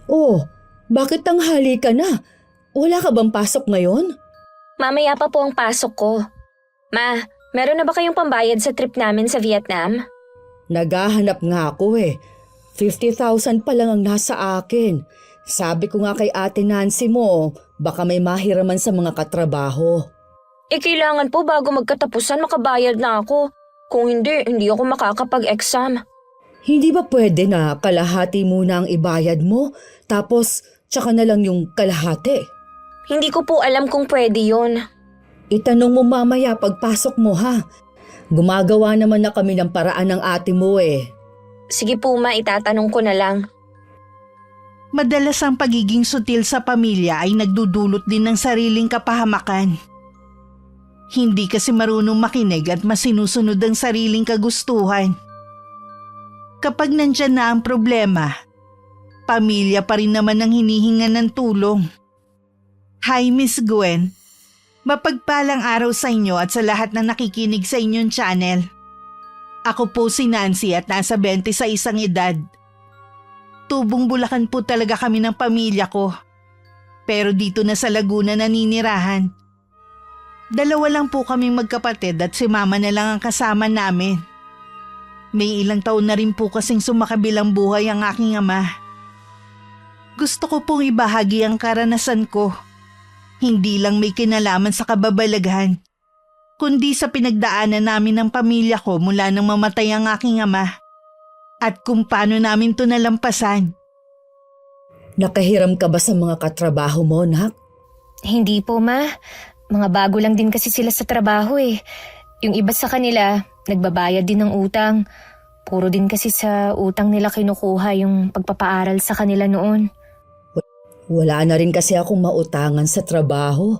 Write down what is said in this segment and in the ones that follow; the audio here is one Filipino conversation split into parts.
Oh, bakit tanghali ka na? Wala ka bang pasok ngayon? Mamaya pa po ang pasok ko. Ma, meron na ba kayong pambayad sa trip namin sa Vietnam? Naghahanap nga ako eh. 50,000 pa lang ang nasa akin. Sabi ko nga kay Ate Nancy mo, baka may mahiraman sa mga katrabaho. Kailangan po bago magkatapusan makabayad na ako. Kung hindi ako makakapag-exam. Hindi ba pwede na kalahati muna ang ibayad mo, tapos tsaka na lang yung kalahati? Hindi ko po alam kung pwede yon. Itanong mo mamaya pagpasok mo ha. Gumagawa naman na kami ng paraan ng ate mo eh. Sige po ma, itatanong ko na lang. Madalas ang pagiging sutil sa pamilya ay nagdudulot din ng sariling kapahamakan. Hindi kasi marunong makinig at masinusunod ang sariling kagustuhan. Kapag nandyan na ang problema, pamilya pa rin naman ang hinihingan ng tulong. Hi Miss Gwen, mapagpalang araw sa inyo at sa lahat ng nakikinig sa inyong channel. Ako po si Nancy at nasa 26 edad. Tubong Bulacan po talaga kami ng pamilya ko. Pero dito na sa Laguna naninirahan. 2 lang po kaming magkapatid at si mama na lang ang kasama namin. May ilang taon na rin po kasing sumakabilang buhay ang aking ama. Gusto ko pong ibahagi ang karanasan ko. Hindi lang may kinalaman sa kababalaghan, kundi sa pinagdaanan namin ng pamilya ko mula nang mamatay ang aking ama. At kung paano namin ito nalampasan. Nakahiram ka ba sa mga katrabaho mo, nak? Hindi po ma, mga bago lang din kasi sila sa trabaho eh. Yung iba sa kanila, nagbabayad din ng utang. Puro din kasi sa utang nila kinukuha yung pagpapaaral sa kanila noon. Wala na rin kasi akong mautangan sa trabaho.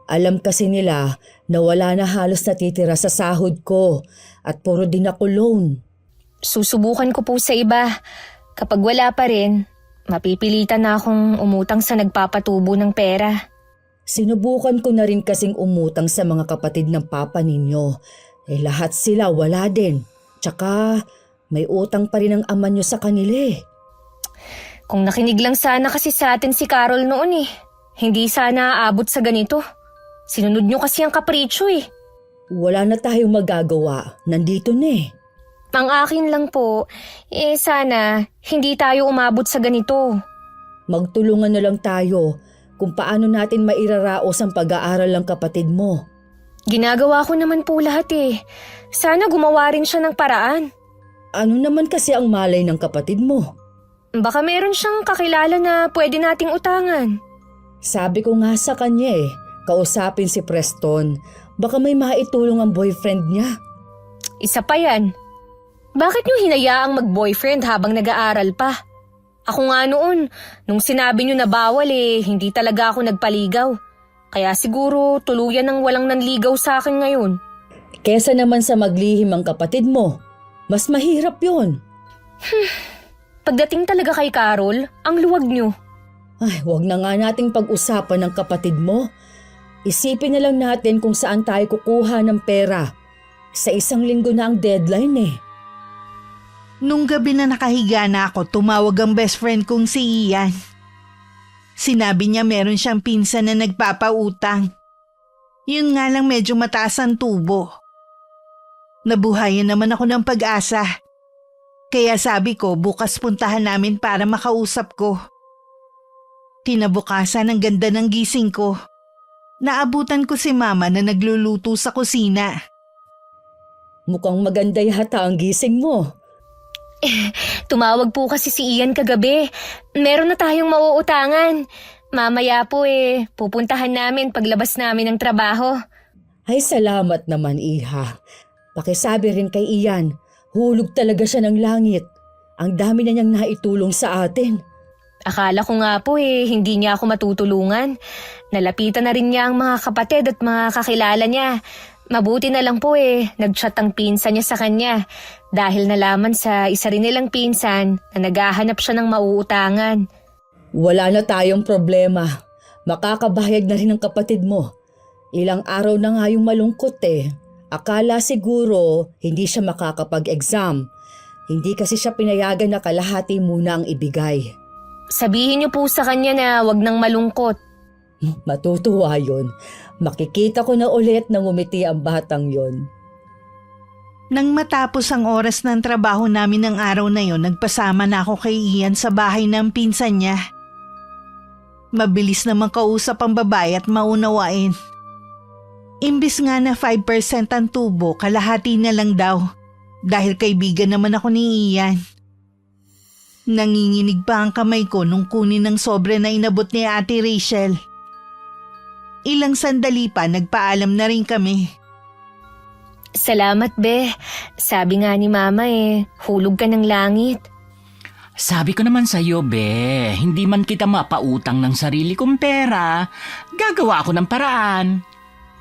Alam kasi nila na wala na halos natitira sa sahod ko at puro din ako loan. Susubukan ko po sa iba. Kapag wala pa rin, mapipilitan na akong umutang sa nagpapatubo ng pera. Sinubukan ko na rin kasing umutang sa mga kapatid ng papa ninyo. Lahat sila wala din. Tsaka may utang pa rin ang ama nyo sa kanila eh. Kung nakinig lang sana kasi sa atin si Carol noon eh. Hindi sana aabot sa ganito. Sinunod nyo kasi ang kapritsyo eh. Wala na tayong magagawa. Nandito na eh. Ang akin lang po, sana hindi tayo umabot sa ganito. Magtulungan na lang tayo kung paano natin mairaraos ang pag-aaral ng kapatid mo. Ginagawa ko naman po lahat eh. Sana gumawa rin siya ng paraan. Ano naman kasi ang malay ng kapatid mo? Baka meron siyang kakilala na pwede nating utangan. Sabi ko nga sa kanya eh, kausapin si Preston. Baka may maitulong ang boyfriend niya. Isa pa yan. Bakit niyo hinayaang mag-boyfriend habang nag-aaral pa? Ako nga noon, nung sinabi niyo na bawal hindi talaga ako nagpaligaw. Kaya siguro tuluyan ng walang nanligaw sa akin ngayon. Kesa naman sa maglihim ang kapatid mo, mas mahirap yon. Pagdating talaga kay Carol, ang luwag niyo. Ay, wag na nga nating pag-usapan ng kapatid mo. Isipin na lang natin kung saan tayo kukuha ng pera. Sa 1 linggo na ang deadline eh. Nung gabi na nakahiga na ako, tumawag ang best friend kong si Ian. Sinabi niya meron siyang pinsan na nagpapautang. Yun nga lang medyo mataas ang tubo. Nabuhayan naman ako ng pag-asa. Kaya sabi ko bukas puntahan namin para makausap ko. Kinabukasan ang ganda ng gising ko. Naabutan ko si mama na nagluluto sa kusina. Mukhang maganda yata ang gising mo. Tumawag po kasi si Ian kagabi. Meron na tayong mauutangan. Mamaya po pupuntahan namin paglabas namin ng trabaho. Ay salamat naman iha. Pakisabi rin kay Ian, hulog talaga siya ng langit. Ang dami na niyang naitulong sa atin. Akala ko nga po hindi niya ako matutulungan. Nalapitan na rin niya ang mga kapatid at mga kakilala niya. Mabuti na lang po nag-chat ang pinsan niya sa kanya dahil nalaman sa isa rin nilang pinsan na naghahanap siya ng mauutangan. Wala na tayong problema. Makakabayad na rin ang kapatid mo. Ilang araw na nga yung malungkot Akala siguro hindi siya makakapag-exam. Hindi kasi siya pinayagan na kalahati muna ang ibigay. Sabihin niyo po sa kanya na wag nang malungkot. Matutuwa yun. Makikita ko na ulit na ngumiti ang batang yon. Nang matapos ang oras ng trabaho namin ng araw na yon, nagpasama na ako kay Ian sa bahay ng pinsan niya. Mabilis naman kausap ang babae at maunawain. Imbis nga na 5% ang tubo, kalahati na lang daw. Dahil kaibigan naman ako ni Ian. Nanginginig pa ang kamay ko nung kunin ng sobre na inabot ni Ate Rachel. Ilang sandali pa, nagpaalam na rin kami. Salamat, be. Sabi nga ni Mama hulog ka ng langit. Sabi ko naman sa'yo, be, hindi man kita mapautang ng sarili kong pera, gagawa ako ng paraan.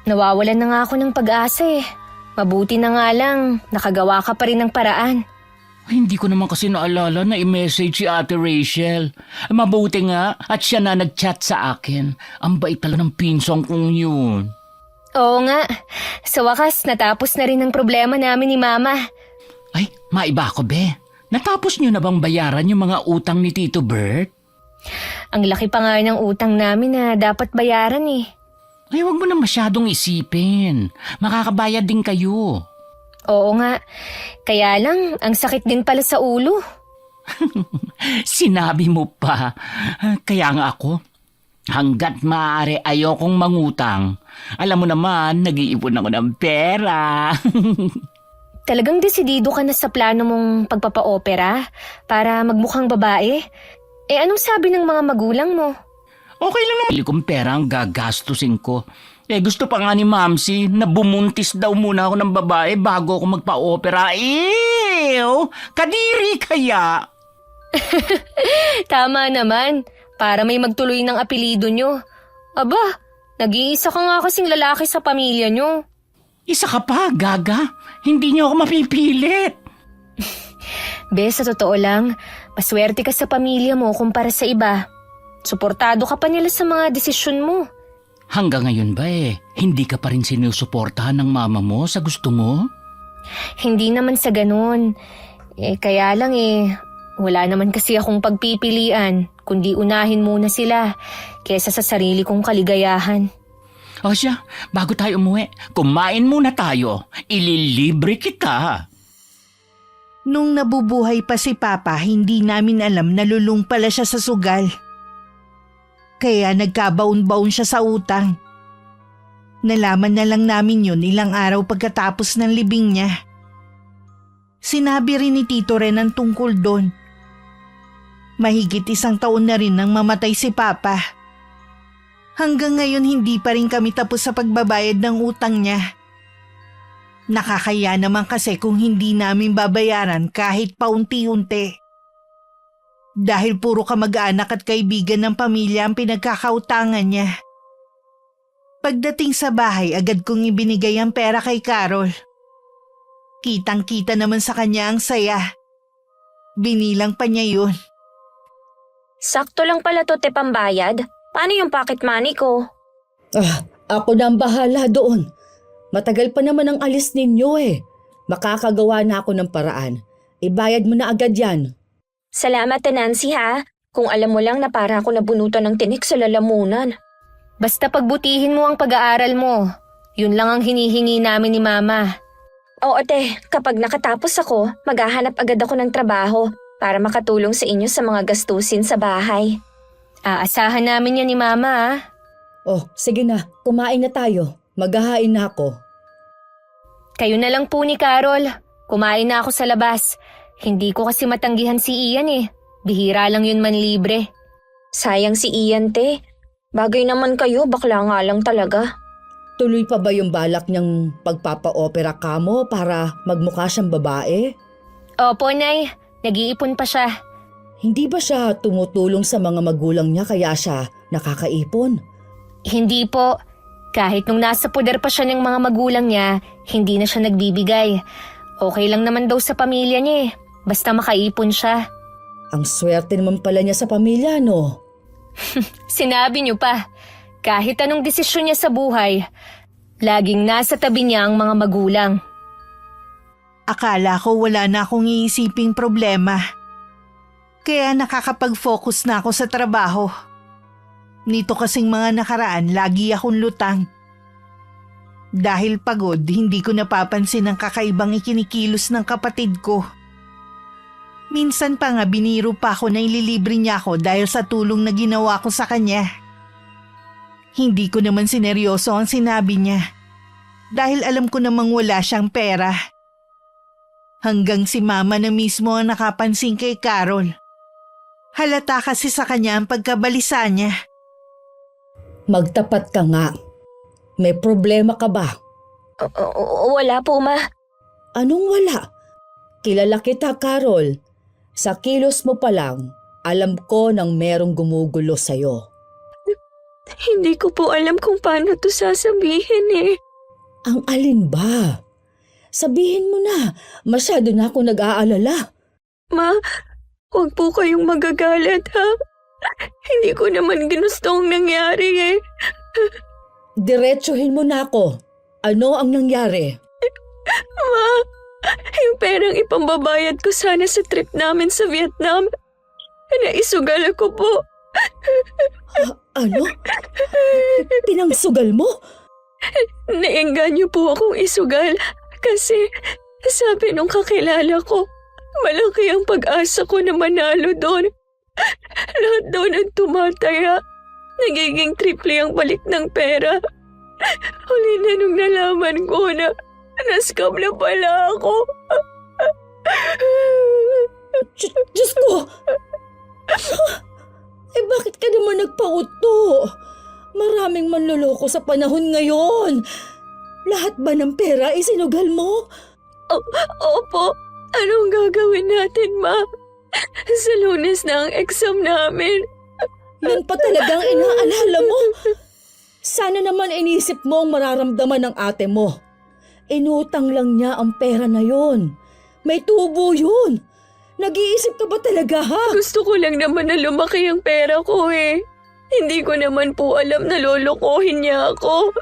Nawawalan na nga ako ng pag-asa Mabuti na nga lang, nakagawa ka pa rin ng paraan. Hindi ko naman kasi naalala na i-message si Ate Rachel. Mabuti nga at siya na nag-chat sa akin. Ang bait pala ng pinsang kong yun. Oo nga, sa wakas natapos na rin ang problema namin ni Mama. Ay, maiba ako, be. Natapos niyo na bang bayaran yung mga utang ni Tito Bert? Ang laki pa nga ng utang namin na dapat bayaran Ay, huwag mo na masyadong isipin. Makakabayad din kayo. Oo nga, kaya lang ang sakit din pala sa ulo. Sinabi mo pa. Kaya nga ako, hanggat maaari ayokong mangutang. Alam mo naman, nag-iipon ako ng pera. Talagang desidido ka na sa plano mong pagpapa-opera para magmukhang babae? Anong sabi ng mga magulang mo? Okay lang naman. Kung pera ang gagastusin ko. Gusto pa nga ni Mamsi na bumuntis daw muna ako ng babae bago ako magpa-opera. Ew! Kadiri kaya! Tama naman, para may magtuloy ng apelido nyo. Aba, nag-iisa ka nga kasing lalaki sa pamilya nyo. Isa ka pa, gaga. Hindi niyo ako mapipilit. Be, sa totoo lang, maswerte ka sa pamilya mo kumpara sa iba. Suportado ka pa nila sa mga desisyon mo. Hanggang ngayon ba hindi ka pa rin sinusuportahan ng mama mo sa gusto mo? Hindi naman sa ganun. Kaya lang wala naman kasi akong pagpipilian, kundi unahin muna sila kesa sa sarili kong kaligayahan. O siya, bago tayo umuwi, kumain muna tayo. Ililibre kita. Nung nabubuhay pa si Papa, hindi namin alam na lulong pala siya sa sugal. Kaya nagkabaon-baon siya sa utang. Nalaman na lang namin yun ilang araw pagkatapos ng libing niya. Sinabi rin ni Tito Renan tungkol doon. Mahigit 1 taon na rin nang mamatay si Papa. Hanggang ngayon hindi pa rin kami tapos sa pagbabayad ng utang niya. Nakakaya naman kasi kung hindi namin babayaran kahit paunti-unti. Dahil puro kamag-anak at kaibigan ng pamilya ang pinagkakautangan niya. Pagdating sa bahay, agad kong ibinigay ang pera kay Carol. Kitang-kita naman sa kanya ang saya. Binilang pa niya yun. Sakto lang pala to, te, pambayad. Paano yung pocket money ko? Ako na ang bahala doon. Matagal pa naman ang alis ninyo Makakagawa na ako ng paraan. Ibayad mo na agad yan. Salamat, te Nancy, ha? Kung alam mo lang na para ako nabunutan ng tinik sa lalamunan. Basta pagbutihin mo ang pag-aaral mo. Yun lang ang hinihingi namin ni Mama. Oo, te. Kapag nakatapos ako, maghahanap agad ako ng trabaho para makatulong sa inyo sa mga gastusin sa bahay. Aasahan namin yan ni Mama, Sige na. Kumain na tayo. Maghahain na ako. Kayo na lang po ni Carol. Kumain na ako sa labas. Hindi ko kasi matanggihan si Ian Bihira lang yun manlibre. Sayang si Ian, te. Bagay naman kayo, bakla nga lang talaga. Tuloy pa ba yung balak niyang pagpapa-opera ka mo para magmukha siyang babae? Opo, Nay. Nag-iipon pa siya. Hindi ba siya tumutulong sa mga magulang niya kaya siya nakakaipon? Hindi po. Kahit nung nasa poder pa siya ng mga magulang niya, hindi na siya nagbibigay. Okay lang naman daw sa pamilya niya basta makaipon siya. Ang swerte naman pala niya sa pamilya, no? Sinabi niyo pa, kahit anong desisyon niya sa buhay, laging nasa tabi niya ang mga magulang. Akala ko wala na akong iisiping problema. Kaya nakakapag-focus na ako sa trabaho. Nito kasing mga nakaraan, lagi akong lutang. Dahil pagod, hindi ko napapansin ang kakaibang ikinikilos ng kapatid ko. Minsan pa nga biniro pa ako na ililibre niya ako dahil sa tulong na ginawa ko sa kanya. Hindi ko naman sineryoso ang sinabi niya dahil alam ko namang wala siyang pera. Hanggang si Mama na mismo ang nakapansin kay Carol. Halata kasi sa kanya ang pagkabalisa niya. Magtapat ka nga. May problema ka ba? Wala po, Ma. Anong wala? Kilala kita, Carol. Sa kilos mo pa lang, alam ko nang merong gumugulo sa'yo. Hindi ko po alam kung paano to sasabihin eh. Ang alin ba? Sabihin mo na, masyado na ako nag-aalala. Ma, huwag po kayong magagalit ha. Hindi ko naman ginusto ang nangyari eh. Diretsuhin mo na ako. Ano ang nangyari? Ma, yung perang ipambabayad ko sana sa trip namin sa Vietnam, naisugal ako po. Ano? Pinangsugal mo? Naengganyo po akong isugal kasi sabi nung kakilala ko, malaki ang pag-asa ko na manalo doon. Lahat daw ng tumataya, nagiging triple ang balik ng pera. Huli na nung nalaman ko na nascam na pala ako. Diyos ko! Eh bakit ka naman nagpauto? Maraming manloloko sa panahon ngayon. Lahat ba ng pera isinugal mo? Opo, anong gagawin natin, Ma? Sa Lunes na ang exam namin. Yan pa talagang inaalala mo. Sana naman inisip mo ang mararamdaman ng ate mo. Inutang lang niya ang pera na yon. May tubo yun. Nag-iisip ka ba talaga ha? Gusto ko lang naman na lumaki ang pera ko eh. Hindi ko naman po alam na lolokohin niya ako.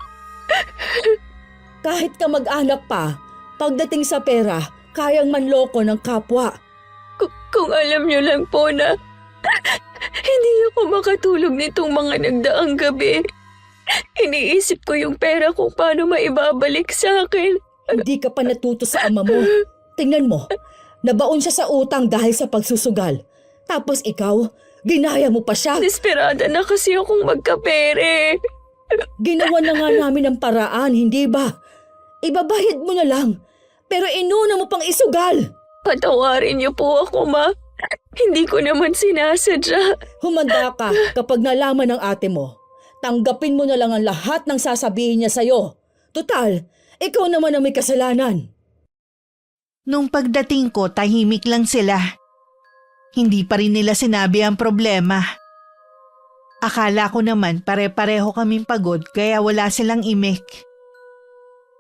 Kahit ka mag-anak pa, pagdating sa pera, kayang manloko ng kapwa. Kung alam niyo lang po na hindi ako makatulog nitong mga nagdaang gabi. Iniisip ko yung pera kung paano maibabalik sa akin. Hindi ka pa natuto sa ama mo. Tingnan mo, nabaon siya sa utang dahil sa pagsusugal. Tapos ikaw, ginaya mo pa siya. Desperada na kasi akong magkapere. Ginawa na nga namin ang paraan, hindi ba? Ibabayad mo na lang. Pero inuna mo pang isugal. Patawarin niyo po ako, Ma. Hindi ko naman sinasadya. Humanda ka kapag nalaman ng ate mo. Tanggapin mo na lang ang lahat ng sasabihin niya sa'yo. Total, ikaw naman ang may kasalanan. Nung pagdating ko, tahimik lang sila. Hindi pa rin nila sinabi ang problema. Akala ko naman pare-pareho kaming pagod kaya wala silang imik.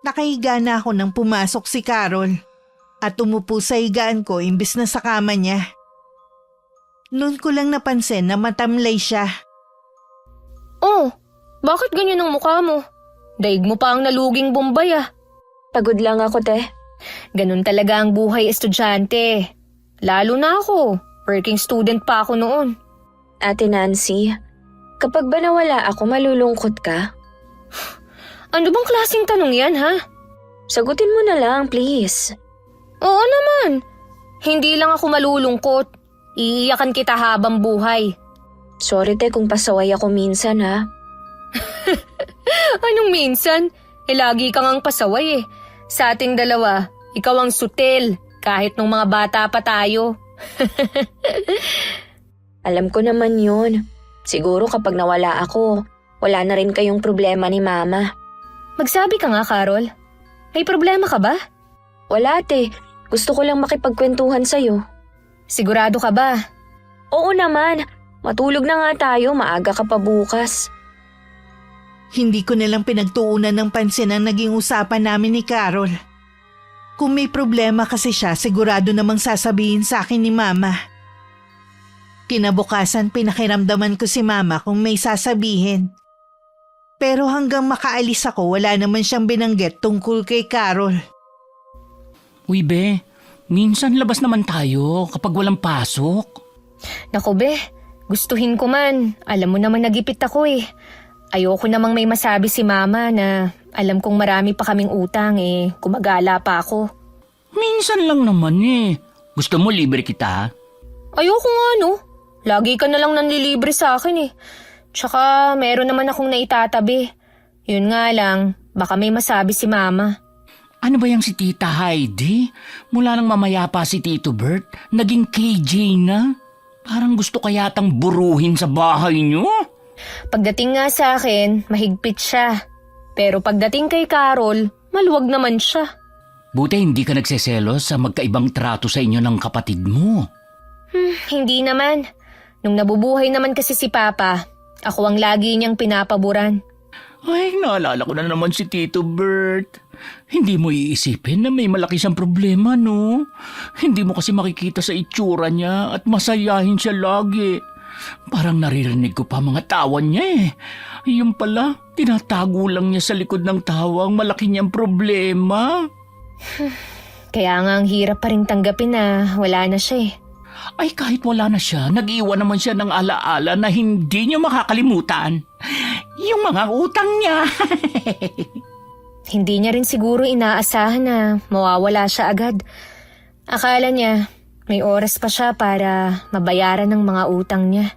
Nakahiga na ako nang pumasok si Carol at umupo sa higaan ko imbis na sa kama niya. Noon ko lang napansin na matamlay siya. Oh, bakit ganyan ang mukha mo? Daig mo pa ang naluging Bombay ah. Pagod lang ako, te. Ganun talaga ang buhay estudyante. Lalo na ako. Working student pa ako noon. Ate Nancy, kapag ba nawala ako, malulungkot ka? Ano bang klaseng tanong yan ha? Sagutin mo na lang, please. Oo naman. Hindi lang ako malulungkot. Iiyakan kita habang buhay. Sorry, te, kung pasaway ako minsan, ha? Anong minsan? Lagi kang ang pasaway eh. Sa ating dalawa, ikaw ang sutil kahit nung mga bata pa tayo. Alam ko naman yun. Siguro kapag nawala ako, wala na rin kayong problema ni Mama. Magsabi ka nga, Carol. May problema ka ba? Wala, te. Gusto ko lang makipagkwentuhan sa'yo. Sigurado ka ba? Oo naman. Matulog na nga tayo, maaga ka pa bukas. Hindi ko nalang pinagtuunan ng pansin ang naging usapan namin ni Carol. Kung may problema kasi siya, sigurado namang sasabihin sa akin ni Mama. Kinabukasan pinakiramdaman ko si Mama kung may sasabihin. Pero hanggang makaalis ako, wala naman siyang binanggit tungkol kay Carol. Uy be, minsan labas naman tayo kapag walang pasok. Naku be, gustuhin ko man. Alam mo naman nagipit ako eh. Ayoko namang may masabi si mama na alam kong marami pa kaming utang eh. Gumagala pa ako. Minsan lang naman eh. Gusto mo libre kita? Ayoko nga no. Lagi ka na lang nanlilibre sa akin eh. Tsaka meron naman akong naitatabi. Yun nga lang, baka may masabi si mama. Ano ba yung si Tita Heidi? Mula nang mamaya pa si Tito Bert, naging KJ na. Parang gusto kayatang buruhin sa bahay niyo. Pagdating nga sa akin, mahigpit siya. Pero pagdating kay Carol, maluwag naman siya. Buti hindi ka nagseselos sa magkaibang trato sa inyo ng kapatid mo. Hindi naman. Nung nabubuhay naman kasi si Papa, ako ang lagi niyang pinapaboran. Ay, naalala ko na naman si Tito Bert. Hindi mo iisipin na may malaki siyang problema, no? Hindi mo kasi makikita sa itsura niya at masayahin siya lagi. Parang naririnig ko pa mga tawa niya eh. Yung pala, tinatago lang niya sa likod ng tawa ang malaki niyang problema. Kaya nga ang hirap pa rin tanggapin na wala na siya eh. Ay kahit wala na siya, nag-iwan naman siya ng alaala na hindi niya makakalimutan. Yung mga utang niya. Hindi niya rin siguro inaasahan na mawawala siya agad. Akala niya may oras pa siya para mabayaran ng mga utang niya.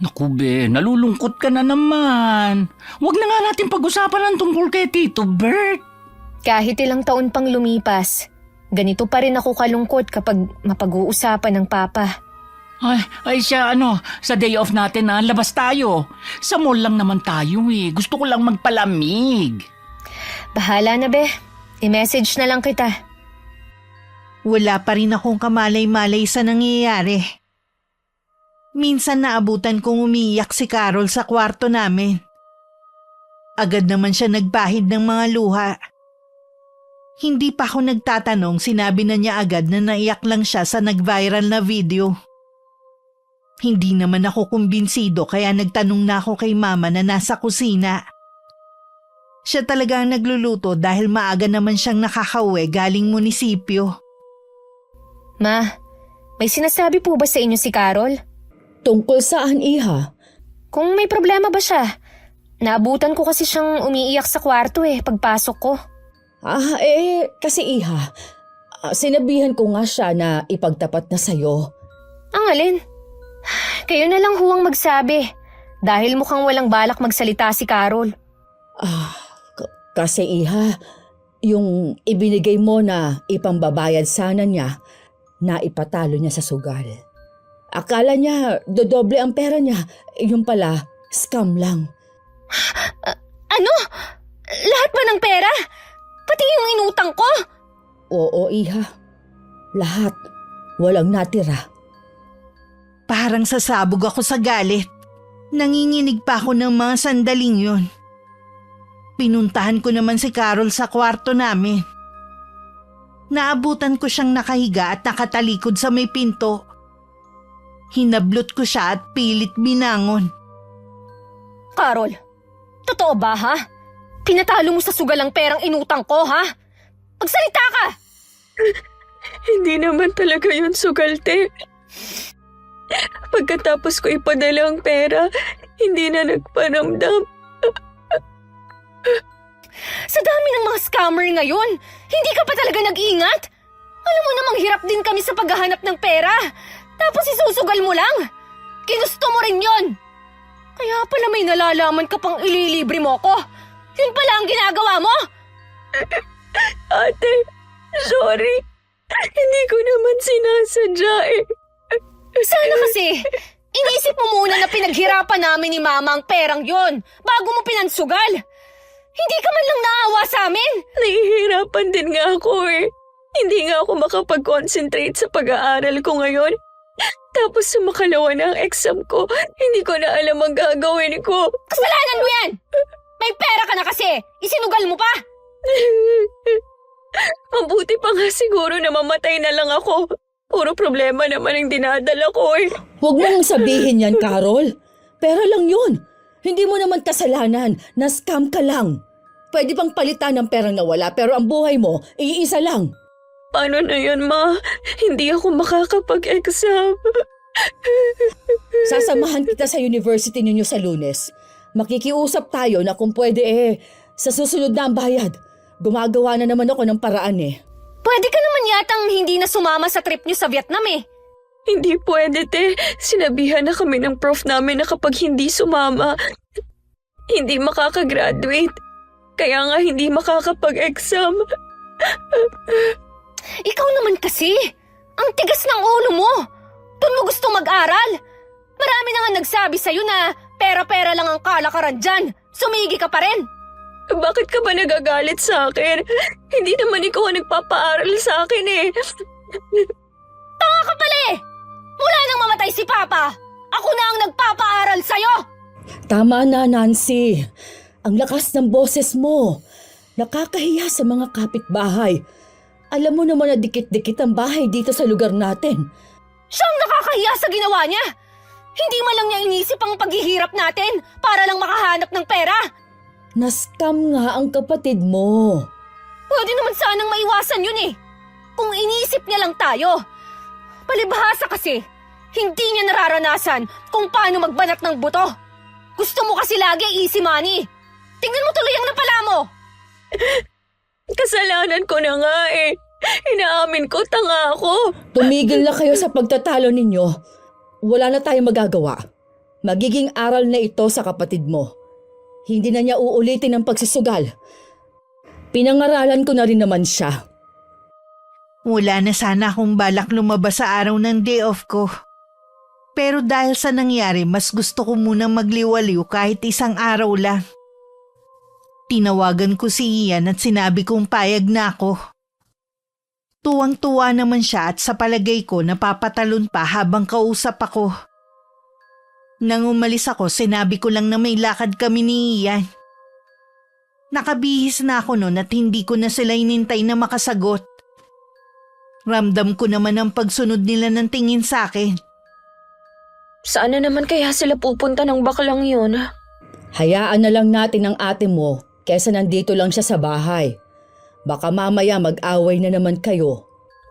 Naku be, nalulungkot ka na naman. Huwag na nga natin pag-usapan ng tungkol kay Tito Bert. Kahit ilang taon pang lumipas, ganito pa rin ako kalungkot kapag mapag-uusapan ng Papa. Ay siya sa day off natin labas tayo. Sa mall lang naman tayo eh. Gusto ko lang magpalamig. Bahala na be, i-message na lang kita. Wala pa rin akong kamalay-malay sa nangyayari. Minsan naabutan kong umiiyak si Carol sa kwarto namin. Agad naman siya nagbahid ng mga luha. Hindi pa ako nagtatanong, sinabi na niya agad na naiyak lang siya sa nag-viral na video. Hindi naman ako kumbinsido kaya nagtanong na ako kay mama na nasa kusina. Siya talaga ang nagluluto dahil maaga naman siyang nakakauwi galing munisipyo. Ma, may sinasabi po ba sa inyo si Carol? Tungkol saan, Iha? Kung may problema ba siya? Naabutan ko kasi siyang umiiyak sa kwarto pagpasok ko. Kasi Iha, sinabihan ko nga siya na ipagtapat na sa'yo. Ang alin? Kayo na lang huwang magsabi. Dahil mukhang walang balak magsalita si Carol. Kasi Iha, yung ibinigay mo na ipambabayad sana niya, na ipatalo niya sa sugal. Akala niya dodoble ang pera niya, yung pala scam lang. Ano? Lahat ba ng pera? Pati yung inutang ko? Oo, Iha. Lahat. Walang natira. Parang sasabog ako sa galit. Nanginginig pa ako ng mga sandaling yun. Pinuntahan ko naman si Carol sa kwarto namin. Naabutan ko siyang nakahiga at nakatalikod sa may pinto. Hinablot ko siya at pilit binangon. Carol, totoo ba ha? Pinatalo mo sa sugal ang perang inutang ko ha? Magsalita ka! Hindi naman talaga yun sugalte. Pagkatapos ko ipadala ang pera, hindi na nagparamdam. Sa dami ng mga scammer ngayon, hindi ka pa talaga nag-ingat? Alam mo namang hirap din kami sa paghahanap ng pera. Tapos isusugal mo lang. Ginusto mo rin yon. Kaya pala may nalalaman ka pang ililibre mo ko. Yun pala ang ginagawa mo? Ate, sorry. Hindi ko naman sinasadya Sana kasi, inisip mo muna na pinaghirapan namin ni Mama ang perang yon bago mo pinansugal. Hindi ka man lang naawa sa amin. Nahihirapan din nga ako Hindi nga ako makapag-concentrate sa pag-aaral ko ngayon. Tapos sa makalawa na ang exam ko, hindi ko na alam ang gagawin ko. Kasalanan mo yan! May pera ka na kasi! Isinugal mo pa! Mabuti pa nga siguro na mamatay na lang ako. Puro problema naman ang dinadala ko Huwag mong sabihin yan, Carol. Pera lang yun. Hindi mo naman kasalanan na scam ka lang. Pwede bang palitan ng perang nawala pero ang buhay mo, iisa lang. Paano na yun, Ma? Hindi ako makakapag-exam. Sasamahan kita sa university ninyo sa Lunes. Makikiusap tayo na kung pwede sa susunod na ang bayad. Gumagawa na naman ako ng paraan Pwede ka naman yatang hindi na sumama sa trip niyo sa Vietnam Hindi pwede, te. Sinabihan na kami ng prof namin na kapag hindi sumama, hindi makakagraduate. Kaya nga hindi makakapag-exam. Ikaw naman kasi! Ang tigas ng ulo mo! Doon mo gusto mag-aral! Marami na nga nagsabi sa'yo na pera-pera lang ang kalakaran dyan. Sumigi ka pa rin! Bakit ka ba nagagalit sa akin? Hindi naman ikaw ang nagpapaaral sa akin Tanga ka pala Mula nang mamatay si Papa, ako na ang nagpapaaral sa'yo! Tama na, Nancy. Ang lakas ng boses mo. Nakakahiya sa mga kapitbahay. Alam mo naman na dikit-dikit ang bahay dito sa lugar natin. Siyang nakakahiya sa ginawa niya! Hindi man lang niya inisip ang paghihirap natin para lang makahanap ng pera! Nascam nga ang kapatid mo. Pwede naman sanang maiwasan yun Kung inisip niya lang tayo. Palibhasa kasi, hindi niya nararanasan kung paano magbanat ng buto. Gusto mo kasi lagi easy money. Tingnan mo tuloy ang napala mo. Kasalanan ko na nga Inaamin ko, tanga ako. Tumigil na kayo sa pagtatalo ninyo. Wala na tayong magagawa. Magiging aral na ito sa kapatid mo. Hindi na niya uulitin ang pagsisugal. Pinangaralan ko na rin naman siya. Wala na sana akong balak lumabas sa araw ng day off ko. Pero dahil sa nangyari, mas gusto ko munang magliwaliw kahit isang araw lang. Tinawagan ko si Ian at sinabi kong payag na ako. Tuwang-tuwa naman siya at sa palagay ko napapatalon pa habang kausap ako. Nang umalis ako, sinabi ko lang na may lakad kami ni Ian. Nakabihis na ako noon at hindi ko na sila inintay na makasagot. Ramdam ko naman ang pagsunod nila ng tingin sa akin. Saan na naman kaya sila pupunta ng baklang yun? Hayaan na lang natin ang ate mo kesa nandito lang siya sa bahay. Baka mamaya mag-away na naman kayo.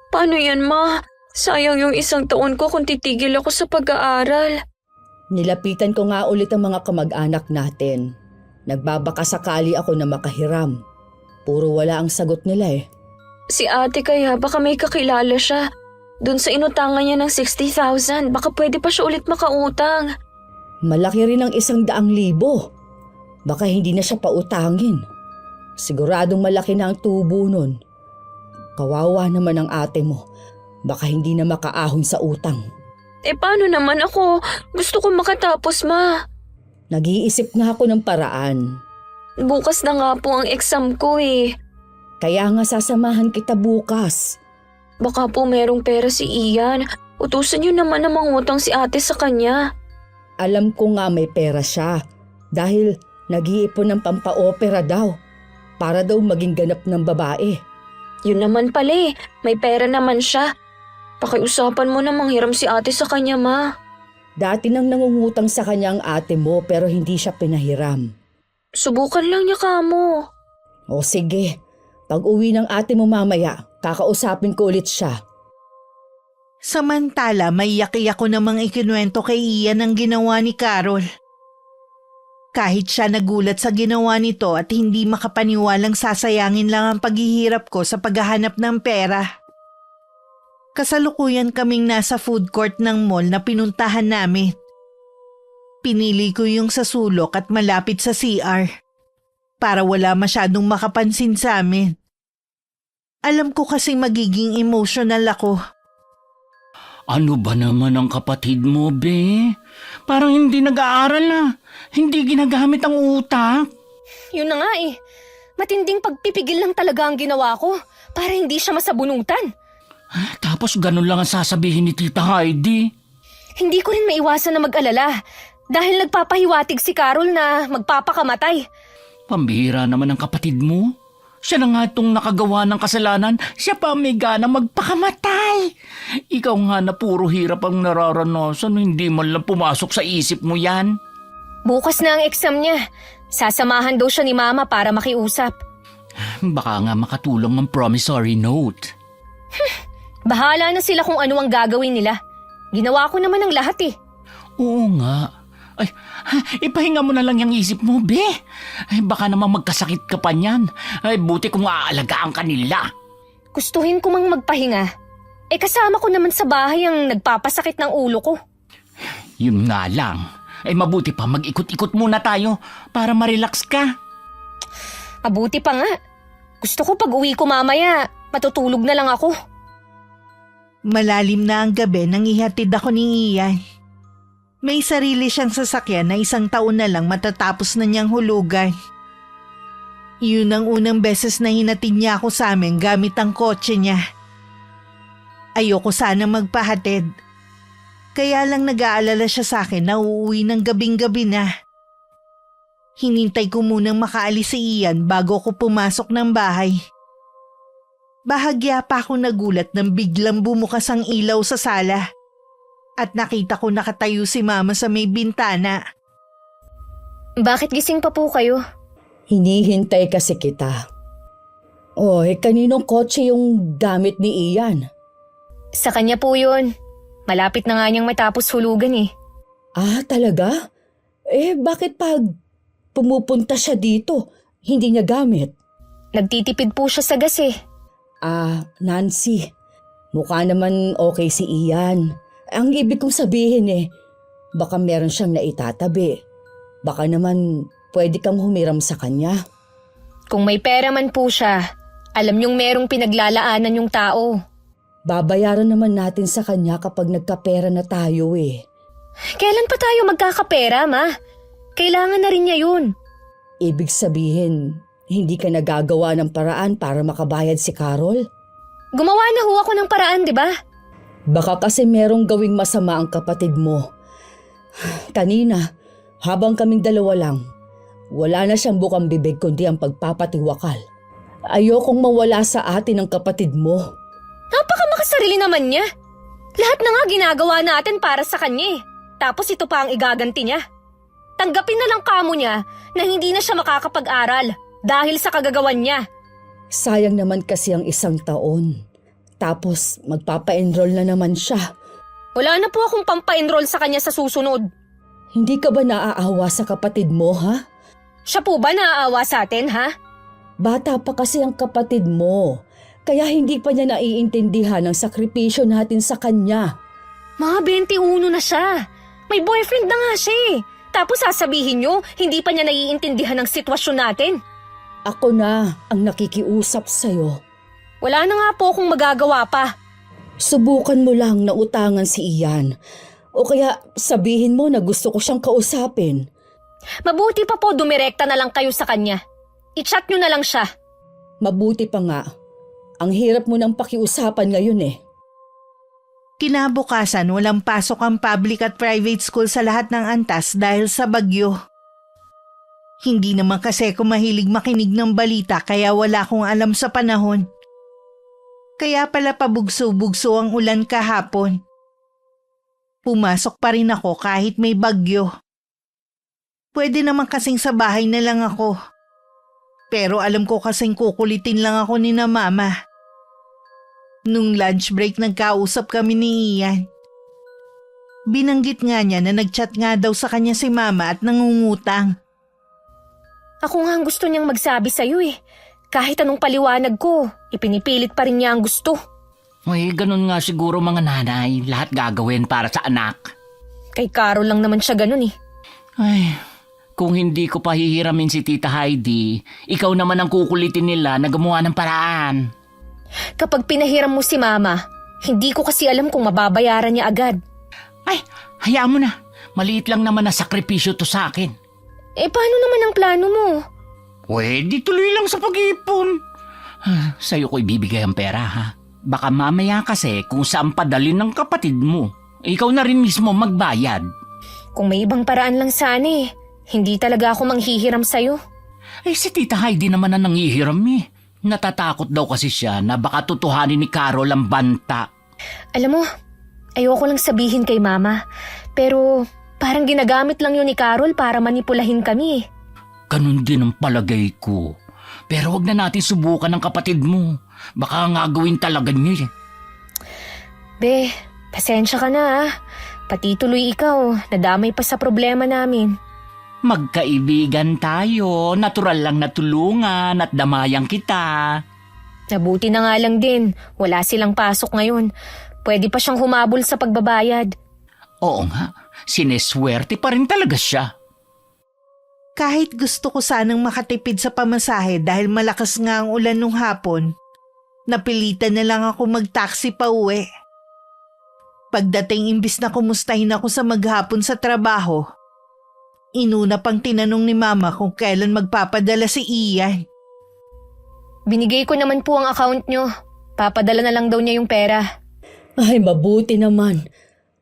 Paano yan, ma? Sayang yung isang taon ko kung titigil ako sa pag-aaral. Nilapitan ko nga ulit ang mga kamag-anak natin. Nagbabaka sakali ako na makahiram. Puro wala ang sagot nila Si ate kaya baka may kakilala siya. Doon sa inutangan niya ng 60,000, baka pwede pa siya ulit makautang. Malaki rin ang 100,000. Baka hindi na siya pautangin. Siguradong malaki na ang tubo nun. Kawawa naman ang ate mo. Baka hindi na makaahon sa utang. Paano naman ako? Gusto ko makatapos, ma. Nag-iisip nga ako ng paraan. Bukas na nga po ang exam ko Kaya nga sasamahan kita bukas. Baka po merong pera si Ian. Utusan niyo naman na mangutang si ate sa kanya. Alam ko nga may pera siya. Dahil nag-iipon ng pampa-opera daw. Para daw maging ganap ng babae. Yun naman pala may pera naman siya. Pakiusapan mo na manghiram si ate sa kanya, ma. Dati nang nangungutang sa kanya ang ate mo pero hindi siya pinahiram. Subukan lang niya kamo. O sige, pag uwi ng ate mo mamaya, kakausapin ko ulit siya. Samantala, may iyak-iyak ko namang ikinuwento kay Ian ang ginawa ni Carol. Kahit siya nagulat sa ginawa nito at hindi makapaniwalang sasayangin lang ang paghihirap ko sa paghahanap ng pera. Kasalukuyan kaming nasa food court ng mall na pinuntahan namin. Pinili ko yung sa sulok at malapit sa CR para wala masyadong makapansin sa amin. Alam ko kasing magiging emotional ako. Ano ba naman ang kapatid mo, be? Parang hindi nag-aaral Hindi ginagamit ang utak. Yun na nga Matinding pagpipigil lang talaga ang ginawa ko para hindi siya masabunutan. Tapos ganun lang ang sasabihin ni Tita Heidi. Hindi ko rin maiwasan na mag-alala dahil nagpapahiwatig si Carol na magpapakamatay. Pambihira naman ang kapatid mo. Siya na nga itong nakagawa ng kasalanan, siya pa may gana magpakamatay. Ikaw nga na puro hirap ang nararanasan, hindi man lang pumasok sa isip mo yan. Bukas na ang exam niya. Sasamahan daw siya ni Mama para makiusap. Baka nga makatulong ang promissory note. Bahala na sila kung ano ang gagawin nila. Ginawa ko naman ang lahat eh. Oo nga. Ay, ipahinga mo na lang yung isip mo, be. Ay, baka naman magkasakit ka pa niyan. Ay, buti kung aalagaan ka nila. Gustuhin ko mang magpahinga. Eh kasama ko naman sa bahay ang nagpapasakit ng ulo ko. Yun nga lang. Ay, mabuti pa mag-ikot-ikot muna tayo para ma-relax ka. Mabuti pa nga. Gusto ko pag uwi ko mamaya, matutulog na lang ako. Malalim na ang gabi nang ihatid ako ni Ian. May sarili siyang sasakyan na 1 taon na lang matatapos na niyang hulugan. Yun ang unang beses na hinatid niya ako sa amin gamit ang kotse niya. Ayoko sana magpahatid. Kaya lang nag-aalala siya sa akin na uuwi ng gabing-gabi na. Hinintay ko munang makaalis si Ian bago ko pumasok ng bahay. Bahagya pa ako nagulat nang biglang bumukas ang ilaw sa sala. At nakita ko nakatayo si Mama sa may bintana. Bakit gising pa po kayo? Hinihintay kasi kita. Kaninong kotse yung gamit ni Ian? Sa kanya po yun. Malapit na nga niyang matapos hulugan eh. Ah, talaga? Bakit pag pumupunta siya dito, hindi niya gamit? Nagtitipid po siya sa gas eh. Nancy, mukha naman okay si Ian. Ang ibig kong sabihin baka meron siyang naitatabi. Baka naman pwede kang humiram sa kanya. Kung may pera man po siya, alam niyong merong pinaglalaanan yung tao. Babayaran naman natin sa kanya kapag nagkapera na tayo Kailan pa tayo magkakapera, Ma? Kailangan na rin niya yun. Ibig sabihin, hindi ka nagagawa ng paraan para makabayad si Carol? Gumawa na ho ako ng paraan, di ba? Baka kasi merong gawing masama ang kapatid mo. Kanina, habang kaming dalawa lang, wala na siyang bukang bibig kundi ang pagpapatiwakal. Ayokong mawala sa atin ang kapatid mo. Napakamakasarili naman niya. Lahat na nga ginagawa natin para sa kanya eh. Tapos ito pa ang igaganti niya. Tanggapin na lang kamo niya na hindi na siya makakapag-aral dahil sa kagagawan niya. Sayang naman kasi ang 1 taon. Tapos magpapa-enroll na naman siya. Wala na po akong pampa-enroll sa kanya sa susunod. Hindi ka ba naaawa sa kapatid mo, ha? Siya po ba naaawa sa atin, ha? Bata pa kasi ang kapatid mo. Kaya hindi pa niya naiintindihan ang sakripisyo natin sa kanya. Mga 21 na siya. May boyfriend na nga siya eh. Tapos sasabihin niyo, hindi pa niya naiintindihan ang sitwasyon natin. Ako na ang nakikiusap sa'yo. Wala na nga po akong magagawa pa. Subukan mo lang na utangan si Ian. O kaya sabihin mo na gusto ko siyang kausapin. Mabuti pa po dumirekta na lang kayo sa kanya. I-chat niyo na lang siya. Mabuti pa nga. Ang hirap mo ng pakiusapan ngayon Kinabukasan walang pasok ang public at private school sa lahat ng antas dahil sa bagyo. Hindi naman kasi ako mahilig makinig ng balita kaya wala akong alam sa panahon. Kaya pala pabugso-bugso ang ulan kahapon. Pumasok pa rin ako kahit may bagyo. Pwede naman kasing sa bahay na lang ako. Pero alam ko kasing kukulitin lang ako ni na Mama. Nung lunch break nagkausap kami ni Ian. Binanggit nga niya na nagchat nga daw sa kanya si Mama at nangungutang. Ako nga ang gusto niyang magsabi sa'yo eh. Kahit anong paliwanag ko, ipinipilit pa rin niya ang gusto. Ay, ganun nga siguro mga nanay. Lahat gagawin para sa anak. Kay Carol lang naman siya ganun eh. Ay, kung hindi ko pa hihiramin si Tita Heidi, ikaw naman ang kukulitin nila na gumawa ng paraan. Kapag pinahiram mo si Mama, hindi ko kasi alam kung mababayaran niya agad. Ay, hayaan mo na. Maliit lang naman na sakripisyo to sa akin. Paano naman ang plano mo? Pwede tuloy lang sa pag-ipon. Sa'yo ko ibibigay ang pera, ha? Baka mamaya kasi kung saan padalin ng kapatid mo. Ikaw na rin mismo magbayad. Kung may ibang paraan lang sana eh. Hindi talaga ako manghihiram sa'yo. Si Tita Heidi naman ang nangihiram eh. Natatakot daw kasi siya na baka tutuhanin ni Carol ang banta. Alam mo, ayoko lang sabihin kay Mama. Pero parang ginagamit lang yun ni Carol para manipulahin kami eh. Ganun din ang palagay ko. Pero wag na natin subukan ng kapatid mo. Baka nga gawin talaga niya eh. Be, pasensya ka na ah. Pati tuloy ikaw, nadamay pa sa problema namin. Magkaibigan tayo, natural lang na tulungan at damayang kita. Nabuti na nga lang din, wala silang pasok ngayon. Pwede pa siyang humabol sa pagbabayad. Oo nga, sineswerte pa rin talaga siya. Kahit gusto ko sanang makatipid sa pamasahe dahil malakas nga ang ulan nung hapon, napilitan na lang ako mag-taxi pa uwi. Pagdating imbis na kumustahin ako sa maghapon sa trabaho, inuna pang tinanong ni Mama kung kailan magpapadala si Ian. Binigay ko naman po ang account nyo. Papadala na lang daw niya yung pera. Ay, mabuti naman.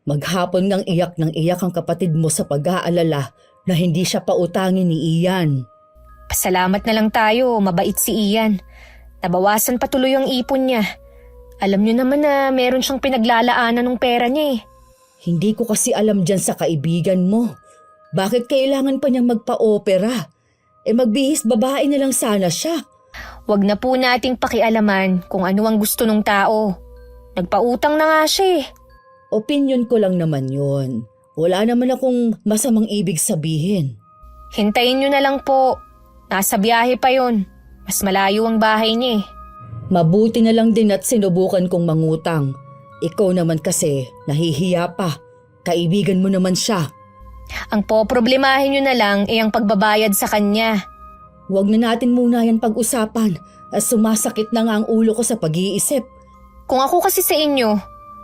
Maghapon ngang iyak ng iyak ang kapatid mo sa pag-aalala na hindi siya pautangin ni Ian. Pasalamat na lang tayo, mabait si Ian. Nabawasan pa tuloy ang ipon niya. Alam niyo naman na meron siyang pinaglalaanan ng pera niya eh. Hindi ko kasi alam dyan sa kaibigan mo. Bakit kailangan pa niyang magpa-opera? Magbihis babae na lang sana siya. Huwag na po nating pakialaman kung ano ang gusto ng tao. Nagpautang na nga siya eh. Opinyon ko lang naman yun. Wala naman akong masamang ibig sabihin. Hintayin niyo na lang po. Nasa biyahe pa yon. Mas malayo ang bahay niya eh. Mabuti na lang din at sinubukan kong mangutang. Ikaw naman kasi nahihiya pa. Kaibigan mo naman siya. Ang poproblemahin niyo na lang ay ang pagbabayad sa kanya. Huwag na natin muna yan pag-usapan at sumasakit na nga ang ulo ko sa pag-iisip. Kung ako kasi sa inyo,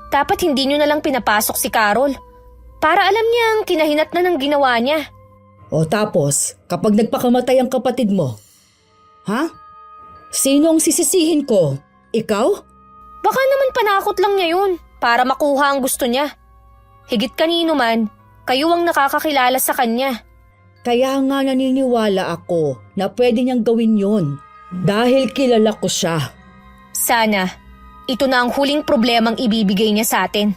dapat hindi niyo na lang pinapasok si Carol. Para alam niya ang kinahinat na ng ginawa niya. O tapos, kapag nagpakamatay ang kapatid mo, ha? Sino ang sisisihin ko? Ikaw? Baka naman panakot lang niya yun para makuha ang gusto niya. Higit kanino man, kayo ang nakakakilala sa kanya. Kaya nga naniniwala ako na pwede niyang gawin yon dahil kilala ko siya. Sana, ito na ang huling problemang ibibigay niya sa atin.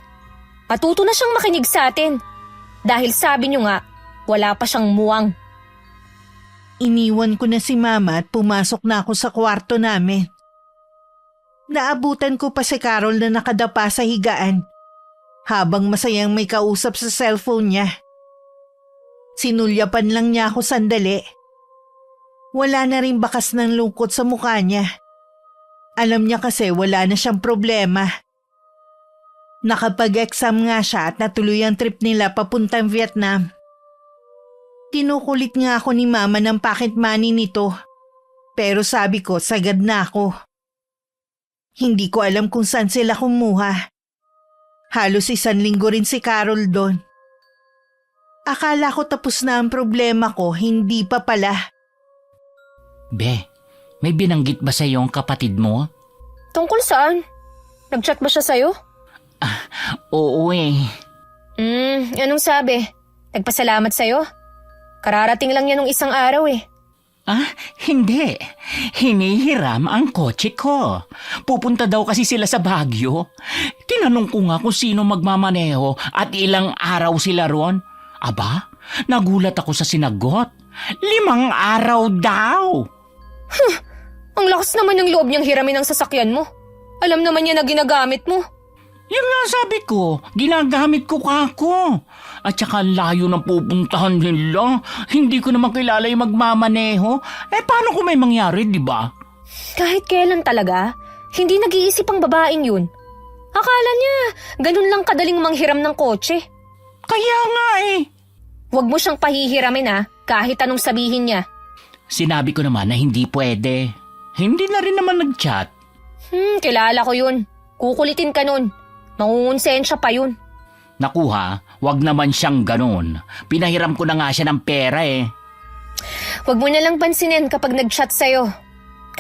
Matuto na siyang makinig sa atin. Dahil sabi niyo nga, wala pa siyang muwang. Iniwan ko na si Mama at pumasok na ako sa kwarto namin. Naabutan ko pa si Carol na nakadapa sa higaan habang masayang may kausap sa cellphone niya. Sinulyapan lang niya ako sandali. Wala na rin bakas ng lungkot sa mukha niya. Alam niya kasi wala na siyang problema. Nakapag-exam nga siya at natuloy ang trip nila papuntang Vietnam. Kinukulit nga ako ni Mama ng pocket money nito. Pero sabi ko, sagad na ako. Hindi ko alam kung saan sila kumuha. Halos 1 linggo rin si Carol doon. Akala ko tapos na ang problema ko, hindi pa pala. Be, may binanggit ba sa iyo ang kapatid mo? Tungkol saan? Nag-chat ba siya sa'yo? Oo eh. Anong sabi? Nagpasalamat sa'yo? Kararating lang niya nung 1 araw eh. Hindi. Hinihiram ang kotse ko. Pupunta daw kasi sila sa Baguio. Tinanong ko nga kung sino magmamaneho at ilang araw sila ron. Aba, nagulat ako sa sinagot. 5 araw daw. Ang lakas naman ng loob niyang hiramin ang sasakyan mo. Alam naman niya na ginagamit mo. Yan nga sabi ko, ginagamit ko kako. At saka layo ng pupuntahan nila. Hindi ko naman kilala yung magmamaneho. Paano kung may mangyari, di ba? Kahit kailan talaga, hindi nag-iisip ang babaeng yun. Akala niya, ganun lang kadaling manghiram ng kotse. Kaya nga eh. Huwag mo siyang pahihiramin kahit anong sabihin niya. Sinabi ko naman na hindi pwede. Hindi na rin naman nag-chat. Kilala ko yun. Kukulitin ka nun. Mangungonsensya pa yun. Nakuha, wag naman siyang ganun. Pinahiram ko na nga siya ng pera eh. Huwag mo na lang pansinin kapag nag-chat sa'yo.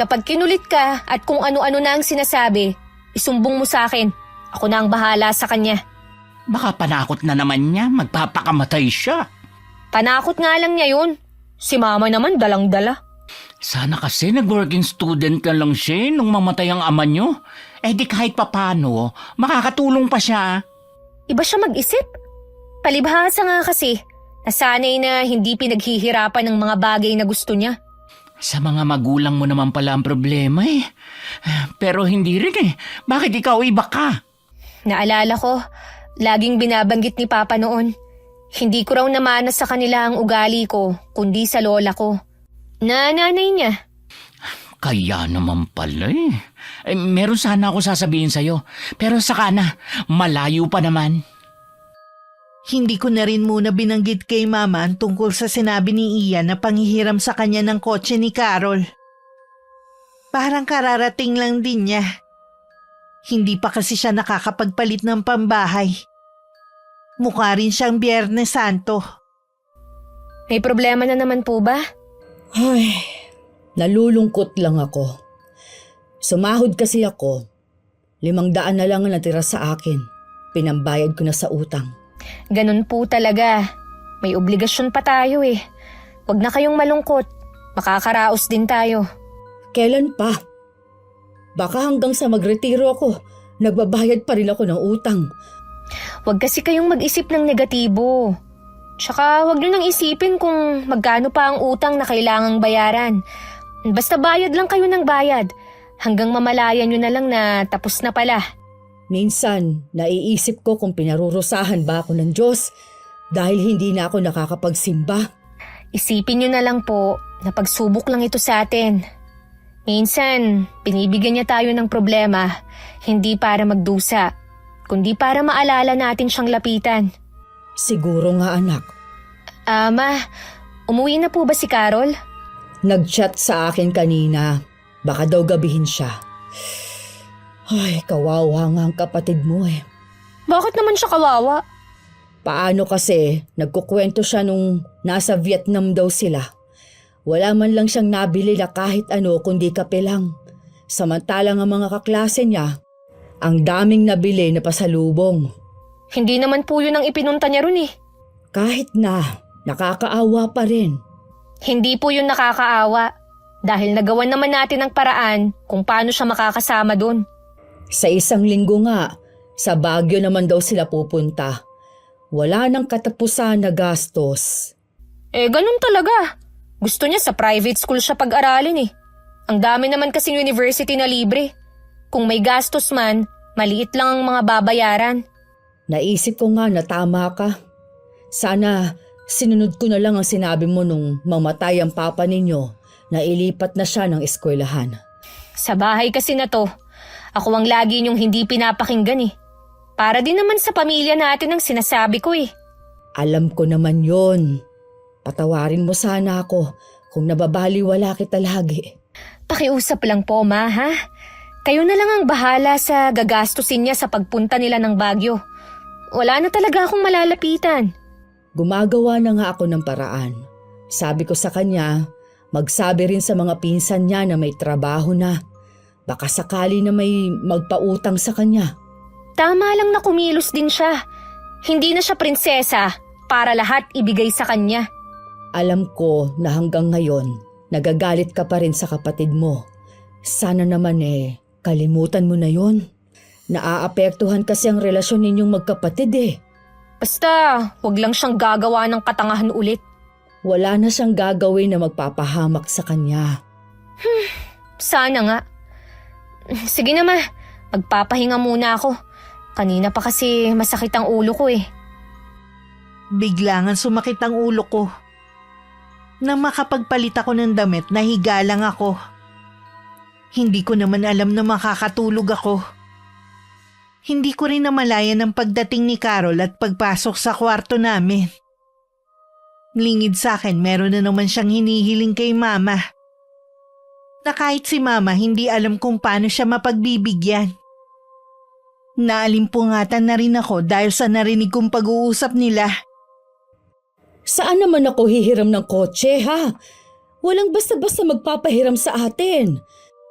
Kapag kinulit ka at kung ano-ano na ang sinasabi, isumbong mo sa akin. Ako na ang bahala sa kanya. Baka panakot na naman niya, magpapakamatay siya. Panakot nga lang niya yun. Si Mama naman dalang-dala. Sana kasi nag-working student na lang siya nung mamatay ang ama niyo. Di kahit papano, makakatulong pa siya. Iba siya mag-isip. Palibhasa nga kasi, nasanay na hindi pinaghihirapan ng mga bagay na gusto niya. Sa mga magulang mo naman pala ang problema eh. Pero hindi rin eh. Bakit ikaw iba ka? Naalala ko, Laging binabanggit ni Papa noon. Hindi ko raw namana sa kanila ang ugali ko, kundi sa lola ko. Na nanay niya. Kaya naman pala eh. Meron sana ako sasabihin sa'yo. Pero saka na, malayo pa naman. Hindi ko na rin muna binanggit kay Mama ang tungkol sa sinabi ni Ian na panghihiram sa kanya ng kotse ni Carol. Parang kararating lang din niya. Hindi pa kasi siya nakakapagpalit ng pambahay. Mukha rin siyang Biyernes Santo. May problema na naman po ba? Ay, nalulungkot lang ako. Sumahod kasi ako. 500 na lang ang natira sa akin. Pinambayad ko na sa utang. Ganun po talaga. May obligasyon pa tayo eh. Huwag na kayong malungkot. Makakaraos din tayo. Kailan pa? Baka hanggang sa magretiro ako, nagbabayad pa rin ako ng utang. Huwag kasi kayong mag-isip ng negatibo. Tsaka huwag nyo nang isipin kung magkano pa ang utang na kailangang bayaran. Basta bayad lang kayo ng bayad. Hanggang mamalayan nyo na lang na tapos na pala. Minsan, naiisip ko kung pinarurusahan ba ako ng Diyos dahil hindi na ako nakakapagsimba. Isipin nyo na lang po na pagsubok lang ito sa atin. Minsan, binibigyan niya tayo ng problema, hindi para magdusa, kundi para maalala natin siyang lapitan. Siguro nga anak. Ma, umuwi na po ba si Carol? Nag-chat sa akin kanina. Baka daw gabihin siya. Ay, kawawa nga ang kapatid mo eh. Bakit naman siya kawawa? Paano kasi nagkukwento siya nung nasa Vietnam daw sila. Wala man lang siyang nabili na kahit ano kundi kape lang. Samantalang ang mga kaklase niya, ang daming nabili na pasalubong. Hindi naman po yun ang ipinunta niya ron eh. Kahit na, nakakaawa pa rin. Hindi po yun nakakaawa. Dahil nagawan naman natin ang paraan kung paano siya makakasama dun. Sa 1 linggo nga, sa Baguio naman daw sila pupunta. Wala nang katapusan na gastos. Ganun talaga. Gusto niya sa private school siya pag-aralin eh. Ang dami naman kasing university na libre. Kung may gastos man, maliit lang ang mga babayaran. Naisip ko nga na tama ka. Sana sinunod ko na lang ang sinabi mo nung mamatay ang papa ninyo na ilipat na siya ng eskwelahan. Sa bahay kasi na to, ako ang lagi niyong hindi pinapakinggan eh. Para din naman sa pamilya natin ang sinasabi ko eh. Alam ko naman yon. Patawarin mo sana ako kung nababaliwala kita lagi. Pakiusap lang po, Ma, ha? Kayo na lang ang bahala sa gagastusin niya sa pagpunta nila ng Baguio. Wala na talaga akong malalapitan. Gumagawa na nga ako ng paraan. Sabi ko sa kanya, magsabi rin sa mga pinsan niya na may trabaho na. Baka sakali na may magpautang sa kanya. Tama lang na kumilos din siya. Hindi na siya prinsesa para lahat ibigay sa kanya. Alam ko na hanggang ngayon, nagagalit ka pa rin sa kapatid mo. Sana naman kalimutan mo na yon. Naaapektuhan kasi ang relasyon ninyong magkapatid eh. Basta, wag lang siyang gagawa ng katangahan ulit. Wala na siyang gagawin na magpapahamak sa kanya. Sana nga. Sige na, Ma. Magpapahinga muna ako. Kanina pa kasi masakit ang ulo ko eh. Biglangan sumakit ang ulo ko. Nang makapagpalit ako ng damit, nahiga lang ako. Hindi ko naman alam na makakatulog ako. Hindi ko rin namalayan ang pagdating ni Carol at pagpasok sa kwarto namin. Lingid sa akin, meron na naman siyang hinihiling kay Mama. Na kahit si Mama hindi alam kung paano siya mapagbibigyan. Naalimpungatan na rin ako dahil sa narinig kong pag-uusap nila. Saan naman ako hihiram ng kotse ha? Walang basta-basta magpapahiram sa atin.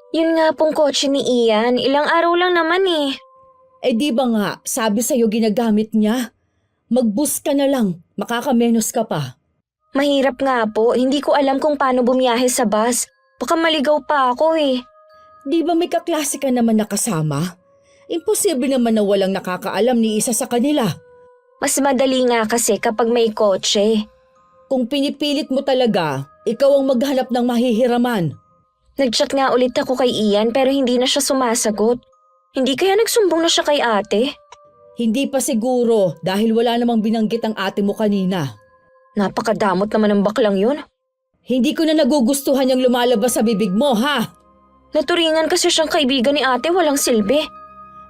Yun nga pong kotse ni Ian, ilang araw lang naman eh. Di ba nga, sabi sa'yo ginagamit niya? Mag-bus ka na lang, makakamenos ka pa. Mahirap nga po, hindi ko alam kung paano bumiyahe sa bus. Baka maligaw pa ako eh. Di ba may kaklase ka naman nakasama? Imposible naman na walang nakakaalam ni isa sa kanila. Mas madali nga kasi kapag may kotse. Kung pinipilit mo talaga, ikaw ang maghanap ng mahihiraman. Nag-chat nga ulit ako kay Ian pero hindi na siya sumasagot. Hindi kaya nagsumbong na siya kay ate? Hindi pa siguro dahil wala namang binanggit ang ate mo kanina. Napakadamot naman ng baklang yun. Hindi ko na nagugustuhan yung lumalabas sa bibig mo, ha? Naturingan kasi siyang kaibigan ni ate, walang silbi.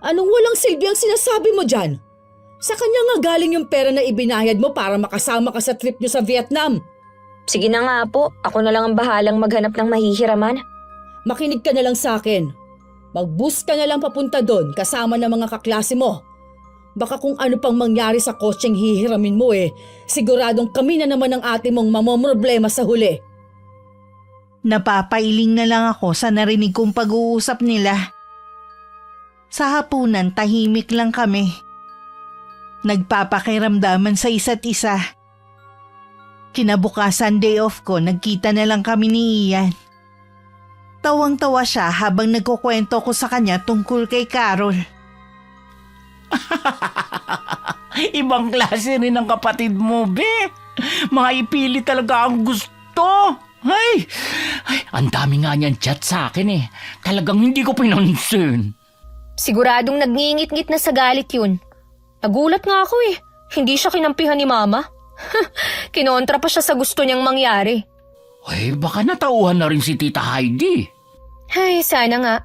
Anong walang silbi ang sinasabi mo dyan? Sa kanya nga galing yung pera na ibinayad mo para makasama ka sa trip niyo sa Vietnam. Sige na nga po, ako na lang ang bahalang maghanap ng mahihiraman. Makinig ka na lang sa akin. Mag-bus ka na lang papunta doon kasama ng mga kaklase mo. Baka kung ano pang mangyari sa kotseng hihiramin mo siguradong kami na naman ang ate mong mamomroblema sa huli. Napapailing na lang ako sa narinig kong pag-uusap nila. Sa hapunan, tahimik lang kami. Nagpapakiramdaman sa isa't isa. Kinabukasan day off ko, nagkita na lang kami ni Ian. Tawang-tawa siya habang nagkukwento ko sa kanya tungkol kay Carol. Ibang klase rin ang kapatid mo, be. Maipili talaga ang gusto. Ay, ang dami nga niyan chat sa akin Talagang hindi ko pinansin. Siguradong nagngingit-ngit na sa galit yun. Nagulat nga ako Hindi siya kinampihan ni Mama. Kinontra pa siya sa gusto niyang mangyari. Ay, baka natauhan na rin si Tita Heidi. Ay, sana nga.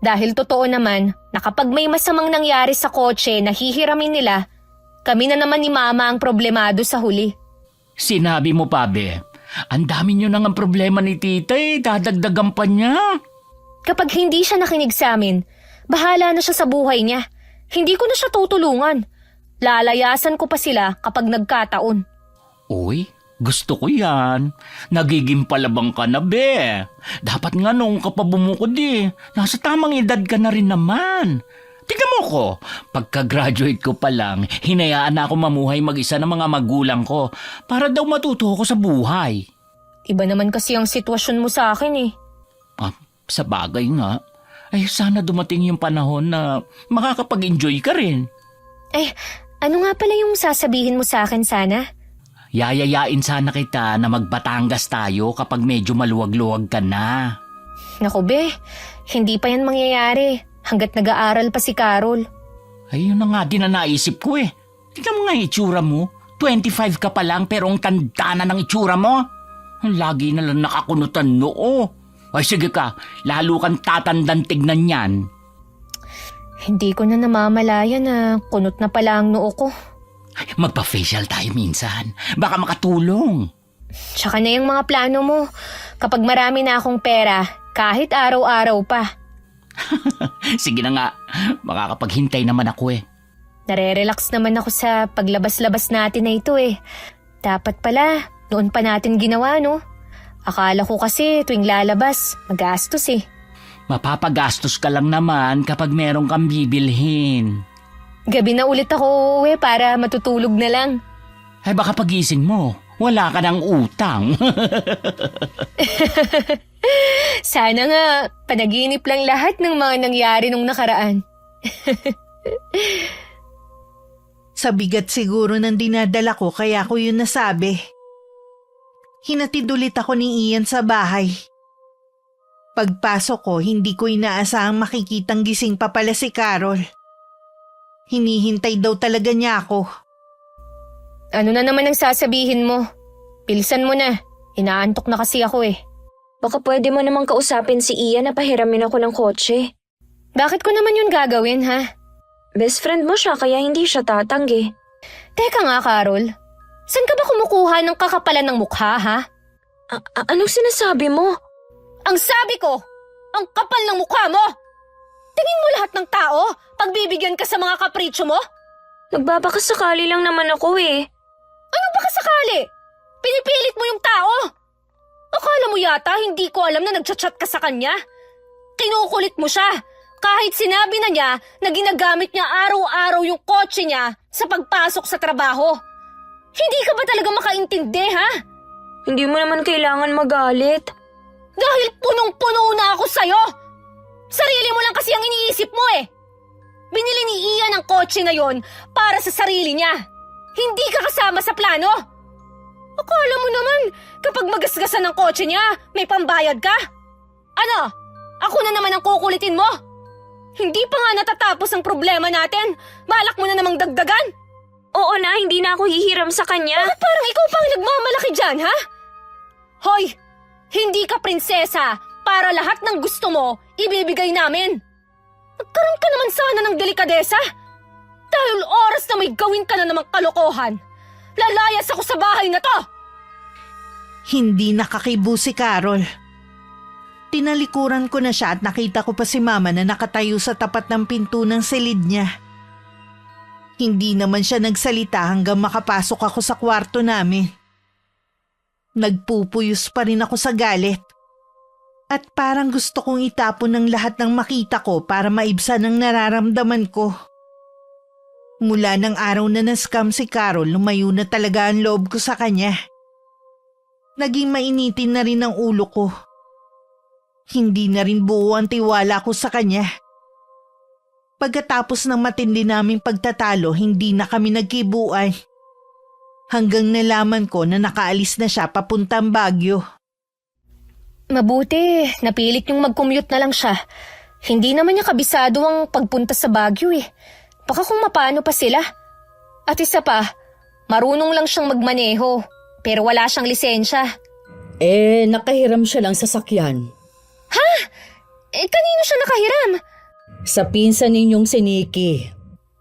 Dahil totoo naman na kapag may masamang nangyari sa kotse na hihiramin nila, kami na naman ni Mama ang problemado sa huli. Sinabi mo pa, be. Ang dami niyo nang ang problema ni Tita dadagdagan pa niya. Kapag hindi siya nakinig sa amin, bahala na siya sa buhay niya. Hindi ko na siya tutulungan. Lalayasan ko pa sila kapag nagkataon. Uy, gusto ko yan. Nagiging palabang ka na, be. Dapat nga nung ka pa bumukod Nasa tamang edad ka na rin naman. Tingnan mo ko, pagka-graduate ko pa lang, hinayaan na ako mamuhay mag-isa ng mga magulang ko para daw matuto ko sa buhay. Iba naman kasi ang sitwasyon mo sa akin Sa bagay nga. Ay, sana dumating yung panahon na makakapag-enjoy ka rin. Ano nga pala yung sasabihin mo sa akin sana? Yayayain sana kita na magbatangas tayo kapag medyo maluwag-luwag ka na. Naku be, hindi pa yan mangyayari hanggat nag-aaral pa si Carol. Ay, yun na nga din na naisip ko Tingnan mo nga yung itsura mo. 25 ka pa lang pero ang tanda na ng itsura mo. Lagi na lang nakakunutan noo. Ay sige ka, lalo kang tatandang tignan yan. Hindi ko na namamalaya na kunot na pala ang noo ko. Magpa-facial tayo minsan. Baka makatulong. Tsaka na yung mga plano mo. Kapag marami na akong pera, kahit araw-araw pa. Sige na nga, makakapaghintay naman ako Nare-relax naman ako sa paglabas-labas natin na ito Dapat pala, noon pa natin ginawa no? Akala ko kasi tuwing lalabas, magastos Mapapagastos ka lang naman kapag meron kang bibilhin. Gabi na ulit ako uuwi para matutulog na lang. Ay baka pagising mo, wala ka ng utang. Sana nga, panaginip lang lahat ng mga nangyari nung nakaraan. Sa bigat siguro ng dinadala ko kaya ko yun nasabi. Hinatid ulit ako ni Ian sa bahay. Pagpasok ko, hindi ko inaasahang makikitang gising pa pala si Carol. Hinihintay daw talaga niya ako. Ano na naman ang sasabihin mo? Pilsan mo na. Inaantok na kasi ako Baka pwede mo namang kausapin si Ian na pahiramin ako ng kotse. Bakit ko naman yun gagawin ha? Best friend mo siya kaya hindi siya tatanggi. Teka nga Carol, saan ka ba kumukuha ng kakapalan ng mukha ha? Anong sinasabi mo? Ang sabi ko, ang kapal ng mukha mo! Tingin mo lahat ng tao, pagbibigyan ka sa mga kapritsyo mo? Nagbabakasakali lang naman ako Anong baka sakali? Pinipilit mo yung tao! Akala mo yata hindi ko alam na nagchat-chat ka sa kanya? Kinukulit mo siya kahit sinabi na niya na ginagamit niya araw-araw yung kotse niya sa pagpasok sa trabaho. Hindi ka ba talaga makaintindi ha? Hindi mo naman kailangan magalit. Dahil punong-puno na ako sa'yo! Sarili mo lang kasi ang iniisip mo Binili ni Ian ang kotse na yon para sa sarili niya. Hindi ka kasama sa plano. Akala mo naman, kapag magasgasan ng kotse niya, may pambayad ka? Ano? Ako na naman ang kukulitin mo? Hindi pa nga natatapos ang problema natin. Balak mo na namang dagdagan. Oo na, hindi na ako hihiram sa kanya. Bakit parang ikaw pang nagmamalaki dyan, ha? Hoy! Hindi ka prinsesa para lahat ng gusto mo, ibibigay namin. Magkaroon ka naman sana ng delikadesa. Dahil oras na may gawin ka na namang kalokohan. Lalayas ako sa bahay na to! Hindi nakakibo si Carol. Tinalikuran ko na siya at nakita ko pa si Mama na nakatayo sa tapat ng pinto ng silid niya. Hindi naman siya nagsalita hanggang makapasok ako sa kwarto namin. Nagpupuyos pa rin ako sa galit. At parang gusto kong itapon ng lahat ng makita ko para maibsan ang nararamdaman ko. Mula ng araw na na-scam si Carol, lumayo na talaga ang loob ko sa kanya. Naging mainitin na rin ang ulo ko. Hindi na rin buo ang tiwala ko sa kanya. Pagkatapos ng matindi naming pagtatalo, hindi na kami nagkibuan. Hanggang nalaman ko na nakaalis na siya papuntang Baguio. Mabuti, napilit yung mag-commute na lang siya. Hindi naman niya kabisado ang pagpunta sa Baguio eh. Baka kung mapano pa sila. At isa pa, marunong lang siyang magmaneho, pero wala siyang lisensya. Nakahiram siya lang sa sakyan. Kanino siya nakahiram? Sa pinsan ninyong si Nikki.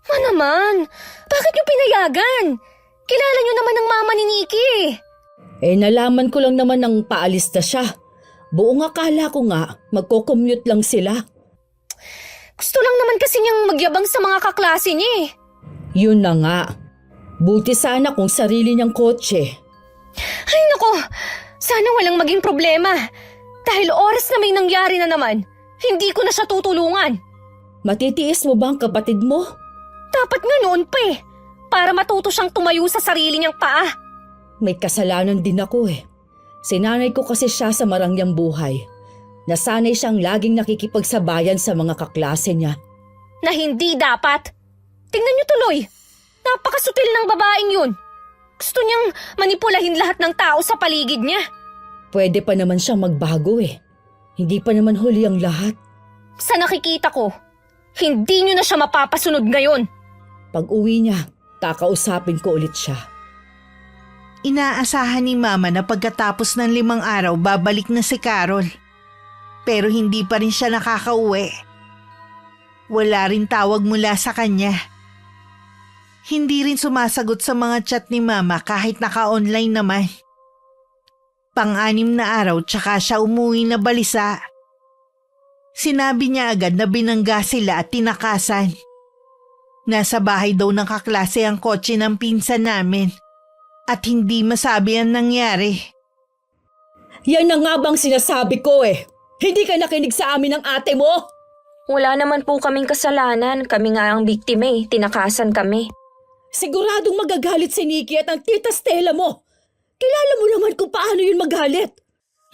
Naman, bakit niyo pinayagan? Kilala niyo naman ang mama ni Nikki. Nalaman ko lang naman nang paalis na siya. Buong akala ko nga, magko-commute lang sila. Gusto lang naman kasi niyang magyabang sa mga kaklase niya eh. Yun na nga. Buti sana kung sarili niyang kotse. Ay nako, sana walang maging problema. Dahil oras na may nangyari na naman, hindi ko na siya tutulungan. Matitiis mo ba ang kapatid mo? Dapat nga noon pa eh, para matuto siyang tumayo sa sarili niyang paa. May kasalanan din ako eh. Sinanay ko kasi siya sa marangyang buhay. Nasanay siyang laging nakikipagsabayan sa mga kaklase niya. Na hindi dapat. Tingnan niyo tuloy, napakasutil ng babaeng yun. Gusto niyang manipulahin lahat ng tao sa paligid niya. Pwede pa naman siyang magbago eh. Hindi pa naman huli ang lahat. Sa nakikita ko, hindi niyo na siya mapapasunod ngayon. Pag uwi niya, kakausapin ko ulit siya. Inaasahan ni Mama na pagkatapos ng 5 araw babalik na si Carol. Pero hindi pa rin siya nakakauwi. Wala rin tawag mula sa kanya. Hindi rin sumasagot sa mga chat ni Mama kahit naka-online naman. Pang-6 na araw tsaka siya umuwi na balisa. Sinabi niya agad na binangga sila at tinakasan. Nasa bahay daw ng kaklase ang kotse ng pinsan namin. At hindi masabi ang nangyari. Yan na nga bang sinasabi ko eh. Hindi ka nakinig sa amin ng ate mo? Wala naman po kaming kasalanan. Kami nga ang biktima eh. Tinakasan kami. Siguradong magagalit si Nikki at ang tita Stella mo. Kilala mo naman kung paano yun magalit.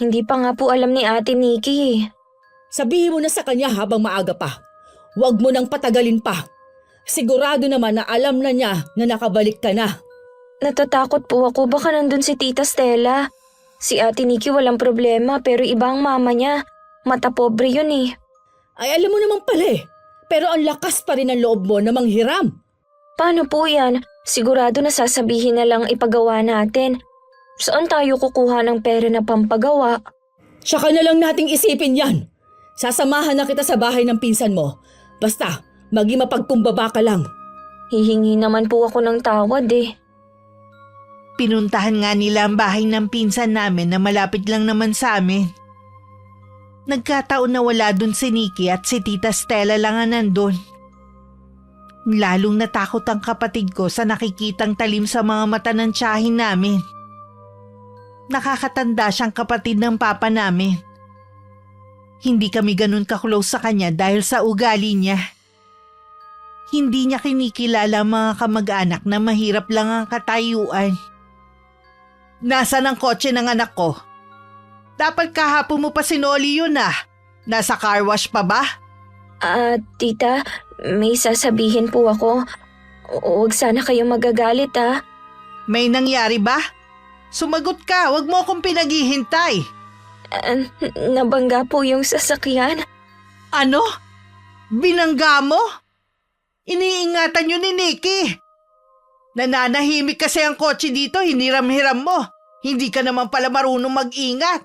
Hindi pa nga po alam ni Ate Nikki eh. Sabihin mo na sa kanya habang maaga pa. Huwag mo nang patagalin pa. Sigurado naman na alam na niya na nakabalik ka na. Natatakot po ako, baka nandun si Tita Stella. Si Ate Nikki walang problema pero iba ang mama niya. Mata pobre yun eh. Ay alam mo naman pala eh. Pero ang lakas pa rin ang loob mo na manghiram. Paano po yan? Sigurado na sasabihin na lang ipagawa natin. Saan tayo kukuha ng pera na pampagawa? Tsaka na lang nating isipin yan. Sasamahan na kita sa bahay ng pinsan mo. Basta, maging mapagkumbaba ka lang. Hihingi naman po ako ng tawad eh. Pinuntahan nga nila ang bahay ng pinsan namin na malapit lang naman sa amin. Nagkataon na wala dun si Nikki at si Tita Stella lang ang nandun. Lalong natakot ang kapatid ko sa nakikitang talim sa mga mata ng tiyahin namin. Nakakatanda siyang kapatid ng papa namin. Hindi kami ganun ka-close sa kanya dahil sa ugali niya. Hindi niya kinikilala ang mga kamag-anak na mahirap lang ang katayuan. Nasaan ang kotse ng anak ko? Dapat kahapon mo pa sinoli yun ah. Nasa car wash pa ba? Tita, may sasabihin po ako. Huwag sana kayo magagalit ah. May nangyari ba? Sumagot ka, wag mo akong pinaghihintay. Nabangga po yung sasakyan. Ano? Binangga mo? Iniingatan nyo ni Nikki. Nananahimik kasi ang kotse dito, hiniram-hiram mo. Hindi ka naman pala marunong mag-ingat.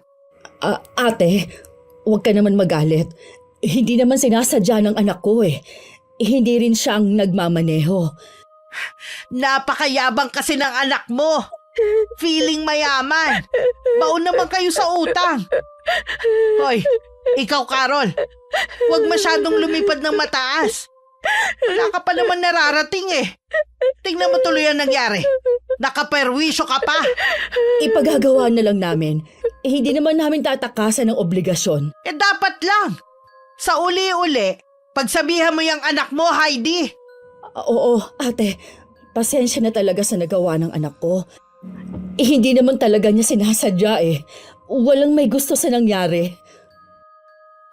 Ate, huwag ka naman magalit. Hindi naman sinasadya ng anak ko eh. Hindi rin siya ang nagmamaneho. Napakayabang kasi ng anak mo. Feeling mayaman. Baon naman kayo sa utang. Hoy, ikaw Carol, huwag masyadong lumipad ng mataas. Wala ka pa naman nararating eh. Tingnan mo tuloy ang nangyari. Nakaperwisyo ka pa. Ipagagawa na lang namin. Hindi naman namin tatakasan ng obligasyon. Dapat lang. Sa uli-uli, pagsabihan mo yung anak mo, Heidi. Oo, ate. Pasensya na talaga sa nagawa ng anak ko. Hindi naman talaga niya sinasadya eh. Walang may gusto sa nangyari.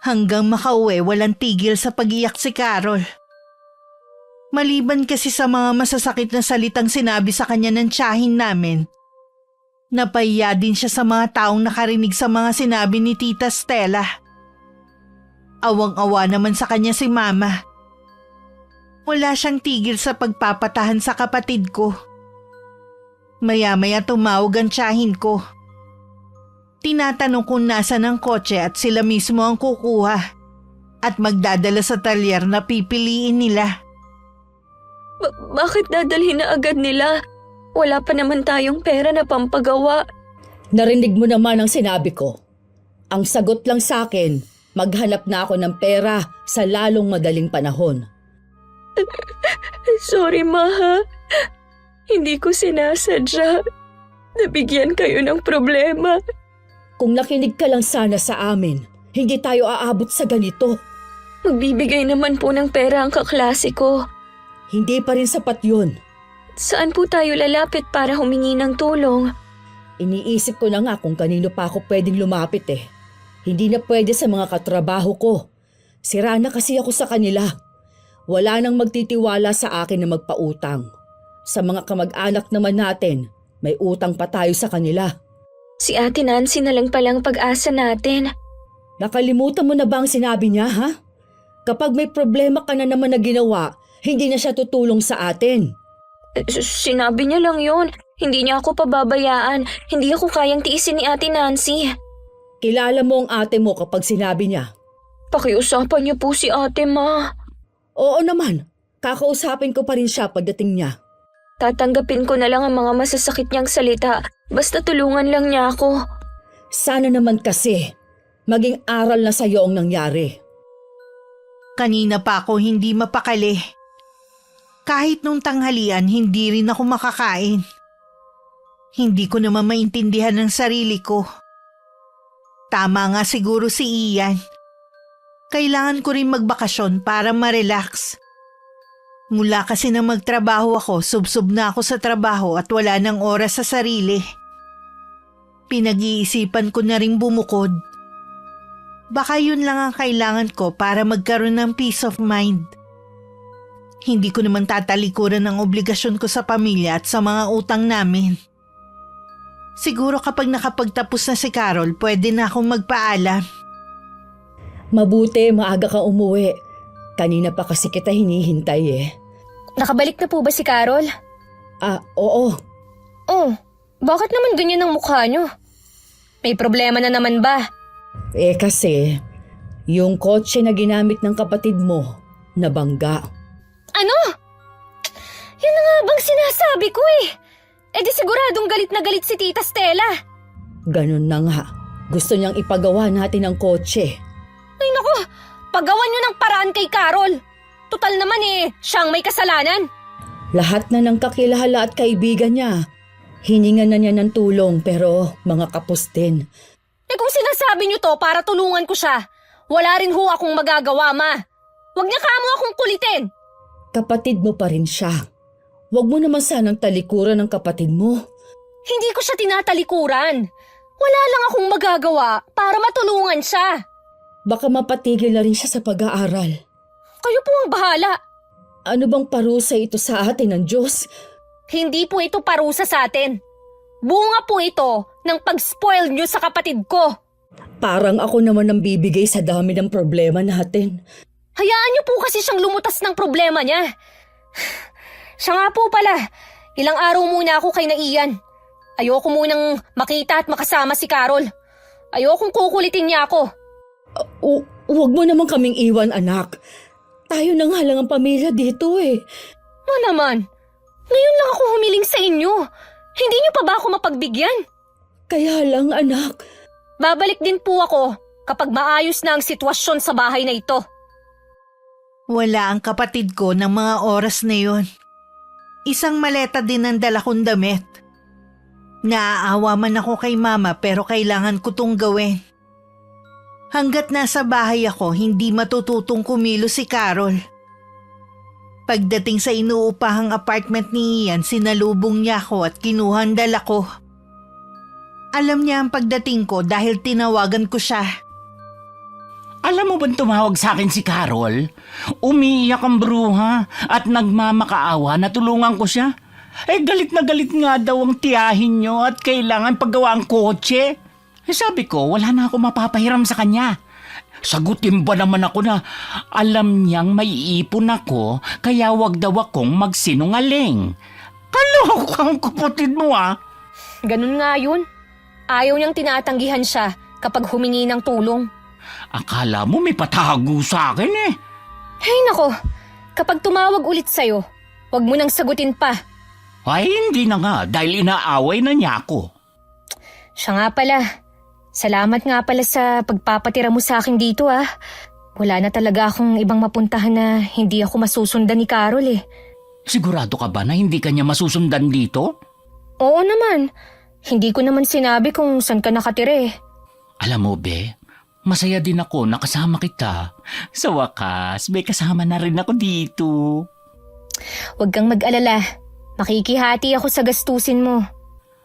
Hanggang makauwi, walang tigil sa pag-iyak si Carol. Maliban kasi sa mga masasakit na salitang sinabi sa kanya ng tiyahin namin, napahiya din siya sa mga taong nakarinig sa mga sinabi ni Tita Stella. Awang-awa naman sa kanya si Mama. Wala siyang tigil sa pagpapatahan sa kapatid ko. Maya-maya tumawag ang tiyahin ko. Tinatanong kung nasan ang kotse at sila mismo ang kukuha at magdadala sa talyer na pipiliin nila. Bakit dadalhin na agad nila? Wala pa naman tayong pera na pampagawa. Narinig mo naman ang sinabi ko. Ang sagot lang sa akin, maghanap na ako ng pera sa lalong madaling panahon. Sorry, Ma, ha? Hindi ko sinasadya. Nabigyan kayo ng problema. Kung nakinig ka lang sana sa amin, hindi tayo aabot sa ganito. Magbibigay naman po ng pera ang kaklase ko. Hindi pa rin sapat yun. Saan po tayo lalapit para humingi ng tulong? Iniisip ko na nga kung kanino pa ako pwedeng lumapit eh. Hindi na pwede sa mga katrabaho ko. Sira na kasi ako sa kanila. Wala nang magtitiwala sa akin na magpautang. Sa mga kamag-anak naman natin, may utang pa tayo sa kanila. Si Ate Nancy na lang palang pag-asa natin. Nakalimutan mo na ba ang sinabi niya, ha? Kapag may problema ka na naman na ginawa, hindi na siya tutulong sa atin. Sinabi niya lang yun. Hindi niya ako pababayaan. Hindi ako kayang tiisin ni Ate Nancy. Kilala mo ang ate mo kapag sinabi niya. Pakiusapan niyo po si Ate, Ma. Oo naman, kakausapin ko pa rin siya pagdating niya. Tatanggapin ko na lang ang mga masasakit niyang salita. Basta tulungan lang niya ako. Sana naman kasi, maging aral na sa'yo ang nangyari. Kanina pa ako hindi mapakali. Kahit nung tanghalian, hindi rin ako makakain. Hindi ko naman maintindihan ang sarili ko. Tama nga siguro si Ian. Kailangan ko rin magbakasyon para ma-relax. Mula kasi na magtrabaho ako, subsob na ako sa trabaho at wala nang oras sa sarili. Pinag-iisipan ko na rin bumukod. Baka yun lang ang kailangan ko para magkaroon ng peace of mind. Hindi ko naman tatalikuran ang obligasyon ko sa pamilya at sa mga utang namin. Siguro kapag nakapagtapos na si Carol, pwede na akong magpaalam. Mabuti, maaga ka umuwi. Kanina pa kasi kita hinihintay eh. Nakabalik na po ba si Carol? Oo. Oh, bakit naman ganyan ang mukha niyo? May problema na naman ba? Kasi, yung kotse na ginamit ng kapatid mo, nabangga. Ano? Yun na nga bang sinasabi ko eh. Eh di siguradong galit na galit si Tita Stella. Ganun na nga. Gusto niyang ipagawa natin ang kotse. Ay naku, paggawan niyo ng paraan kay Carol. Total naman eh, siyang may kasalanan. Lahat na ng kakilala at kaibigan niya. Hiningan na niya ng tulong pero mga kapos din. Eh kung sinasabi niyo to para tulungan ko siya, wala rin ho akong magagawa, Ma. Huwag niya kamo akong kulitin. Kapatid mo pa rin siya. Huwag mo naman sanang talikuran ng kapatid mo. Hindi ko siya tinatalikuran. Wala lang akong magagawa para matulungan siya. Baka mapatigil na rin siya sa pag-aaral. Kayo po ang bahala. Ano bang parusa ito sa atin ng Diyos? Hindi po ito parusa sa atin. Bunga po ito ng pag-spoil niyo sa kapatid ko. Parang ako naman ang bibigay sa dami ng problema natin. Hayaan niyo po kasi siyang lumutas ng problema niya. Siya nga po pala, ilang araw muna ako kay na Ian. Ayoko munang makita at makasama si Carol. Ayokong kukulitin niya ako. Huwag mo naman kaming iwan, anak. Tayo na nga lang ang pamilya dito eh. Ma naman, ngayon lang ako humiling sa inyo. Hindi niyo pa ba ako mapagbigyan? Kaya lang, anak. Babalik din po ako kapag maayos na ang sitwasyon sa bahay na ito. Wala ang kapatid ko ng mga oras na yon. Isang maleta din ang dala kong damit. Naaawa man ako kay mama pero kailangan ko tong gawin. Hanggat nasa bahay ako, hindi matututong kumilos si Carol. Pagdating sa inuupahang apartment ni Ian, sinalubong niya ako at kinuha ang dala ko. Alam niya ang pagdating ko dahil tinawagan ko siya. Alam mo bang tumawag sa akin si Carol? Umiiyak ang bruha at nagmamakaawa na tulungan ko siya. Galit na galit nga daw ang tiyahin nyo at kailangan paggawa ang kotse. Sabi ko, wala na ako mapapahiram sa kanya. Sagutin ba naman ako na alam niyang may ipon ako kaya wag daw akong magsinungaling. Kaloko ang kapatid mo ah. Ganun nga yun. Ayaw niyang tinatanggihan siya kapag humingi ng tulong. Akala mo may patago sa akin eh. Hey nako, kapag tumawag ulit sa'yo, wag mo nang sagutin pa. Ay hindi na nga dahil inaaway na niya ako. Siya nga pala. Salamat nga pala sa pagpapatira mo sa akin dito ah. Wala na talaga akong ibang mapuntahan na hindi ako masusundan ni Carol eh. Sigurado ka ba na hindi ka niya masusundan dito? Oo naman. Hindi ko naman sinabi kung saan ka nakatira eh. Alam mo be, masaya din ako na kasama kita. Sa wakas, may kasama na rin ako dito. Huwag kang mag-alala. Makikihati ako sa gastusin mo.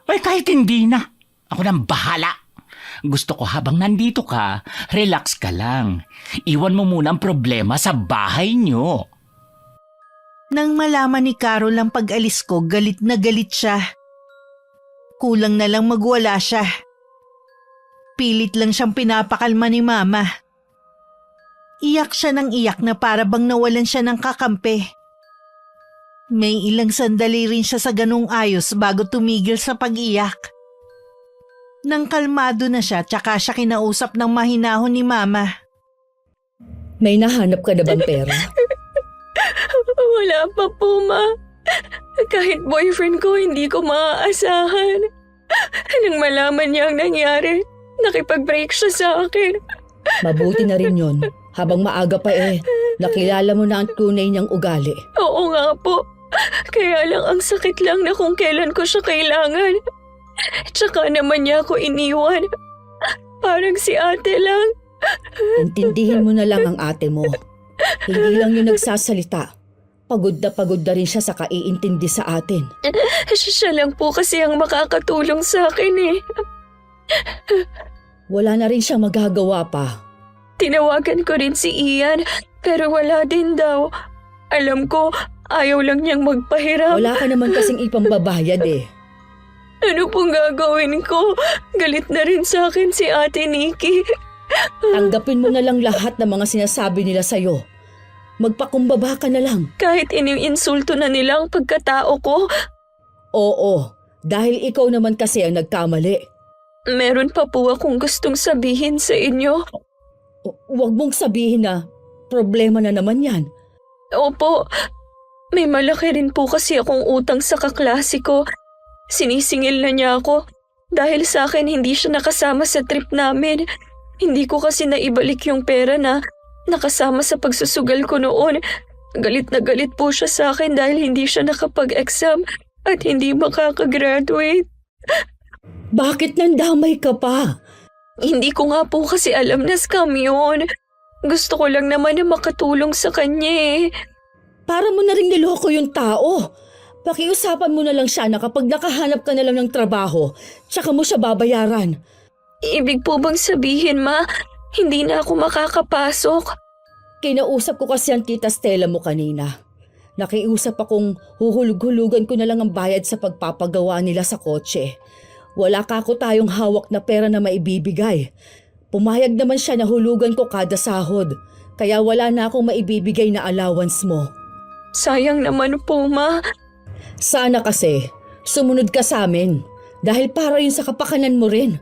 Ay kahit hindi na. Ako nang bahala. Gusto ko habang nandito ka, relax ka lang. Iwan mo muna ang problema sa bahay niyo. Nang malaman ni Carol ang pag-alis ko, galit na galit siya. Kulang na lang magwala siya. Pilit lang siyang pinapakalma ni mama. Iyak siya ng iyak na para bang nawalan siya ng kakampi. May ilang sandali rin siya sa ganung ayos bago tumigil sa pag-iyak. Nang kalmado na siya, tsaka siya kinausap ng mahinahon ni mama. May nahanap ka na bang pera? Wala pa po, ma. Kahit boyfriend ko, hindi ko maaasahan. Nang malaman niya ang nangyari, nakipag-break siya sa akin. Mabuti na rin yun. Habang maaga pa nakilala mo na ang tunay niyang ugali. Oo nga po. Kaya lang ang sakit lang na kung kailan ko siya kailangan. Tsaka naman niya ako iniwan. Parang si ate lang. Intindihin mo na lang ang ate mo. Hindi lang yung nagsasalita. Pagod na rin siya sa kaiintindi sa atin. Siya lang po kasi ang makakatulong sa akin eh. Wala na rin siyang magagawa pa. Tinawagan ko rin si Ian, pero wala din daw. Alam ko, ayaw lang niyang magpahiram. Wala ka naman kasing ipambabayad eh. Ano pong gagawin ko? Galit na rin sa akin si Ate Nikki. Tanggapin mo na lang lahat ng mga sinasabi nila sa'yo. Magpakumbaba ka na lang. Kahit iniinsulto na nila ang pagkatao ko, Oo, dahil ikaw naman kasi ang nagkamali. meron pa po akong gustong sabihin sa inyo. Huwag mong sabihin na problema na naman yan. Opo, may malaki rin po kasi akong utang sa kaklase ko. Sinisingil na niya ako. Dahil sa akin hindi siya nakasama sa trip namin. Hindi ko kasi naibalik yung pera na nakasama sa pagsusugal ko noon. Galit na galit po siya sa akin dahil hindi siya nakapag-exam at hindi makakagraduate. Bakit nandamay ka pa? Hindi ko nga po kasi alam na scam yun. Gusto ko lang naman na makatulong sa kanya eh. Para mo na rin niloko yung tao. Pakiusapan mo na lang siya na kapag nakahanap ka na lang ng trabaho, tsaka mo siya babayaran. Ibig po bang sabihin, ma, hindi na ako makakapasok? Kinausap ko kasi ang tita Stella mo kanina. Nakiusap akong huhulug-hulugan ko na lang ang bayad sa pagpapagawa nila sa kotse. Wala ka ako tayong hawak na pera na maibibigay. Pumayag naman siya na hulugan ko kada sahod. Kaya wala na akong maibibigay na allowance mo. Sayang naman po, Ma. Sana kasi sumunod ka sa amin dahil para yun sa kapakanan mo rin.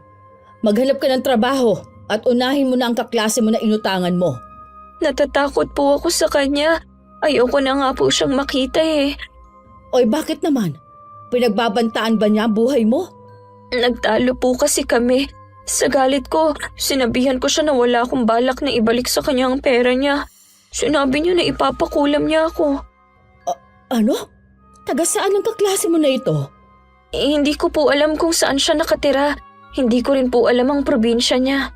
Maghanap ka ng trabaho at unahin mo na ang kaklase mo na inutangan mo. Natatakot po ako sa kanya. Ayoko na nga po siyang makita eh. Oy, bakit naman? Pinagbabantaan ba niya ang buhay mo? Nagtalo po kasi kami. Sa galit ko, sinabihan ko siya na wala akong balak na ibalik sa kanya ang pera niya. Sinabi niya na ipapakulam niya ako. Ano? Taga saan ang kaklase mo na ito? Hindi ko po alam kung saan siya nakatira. Hindi ko rin po alam ang probinsya niya.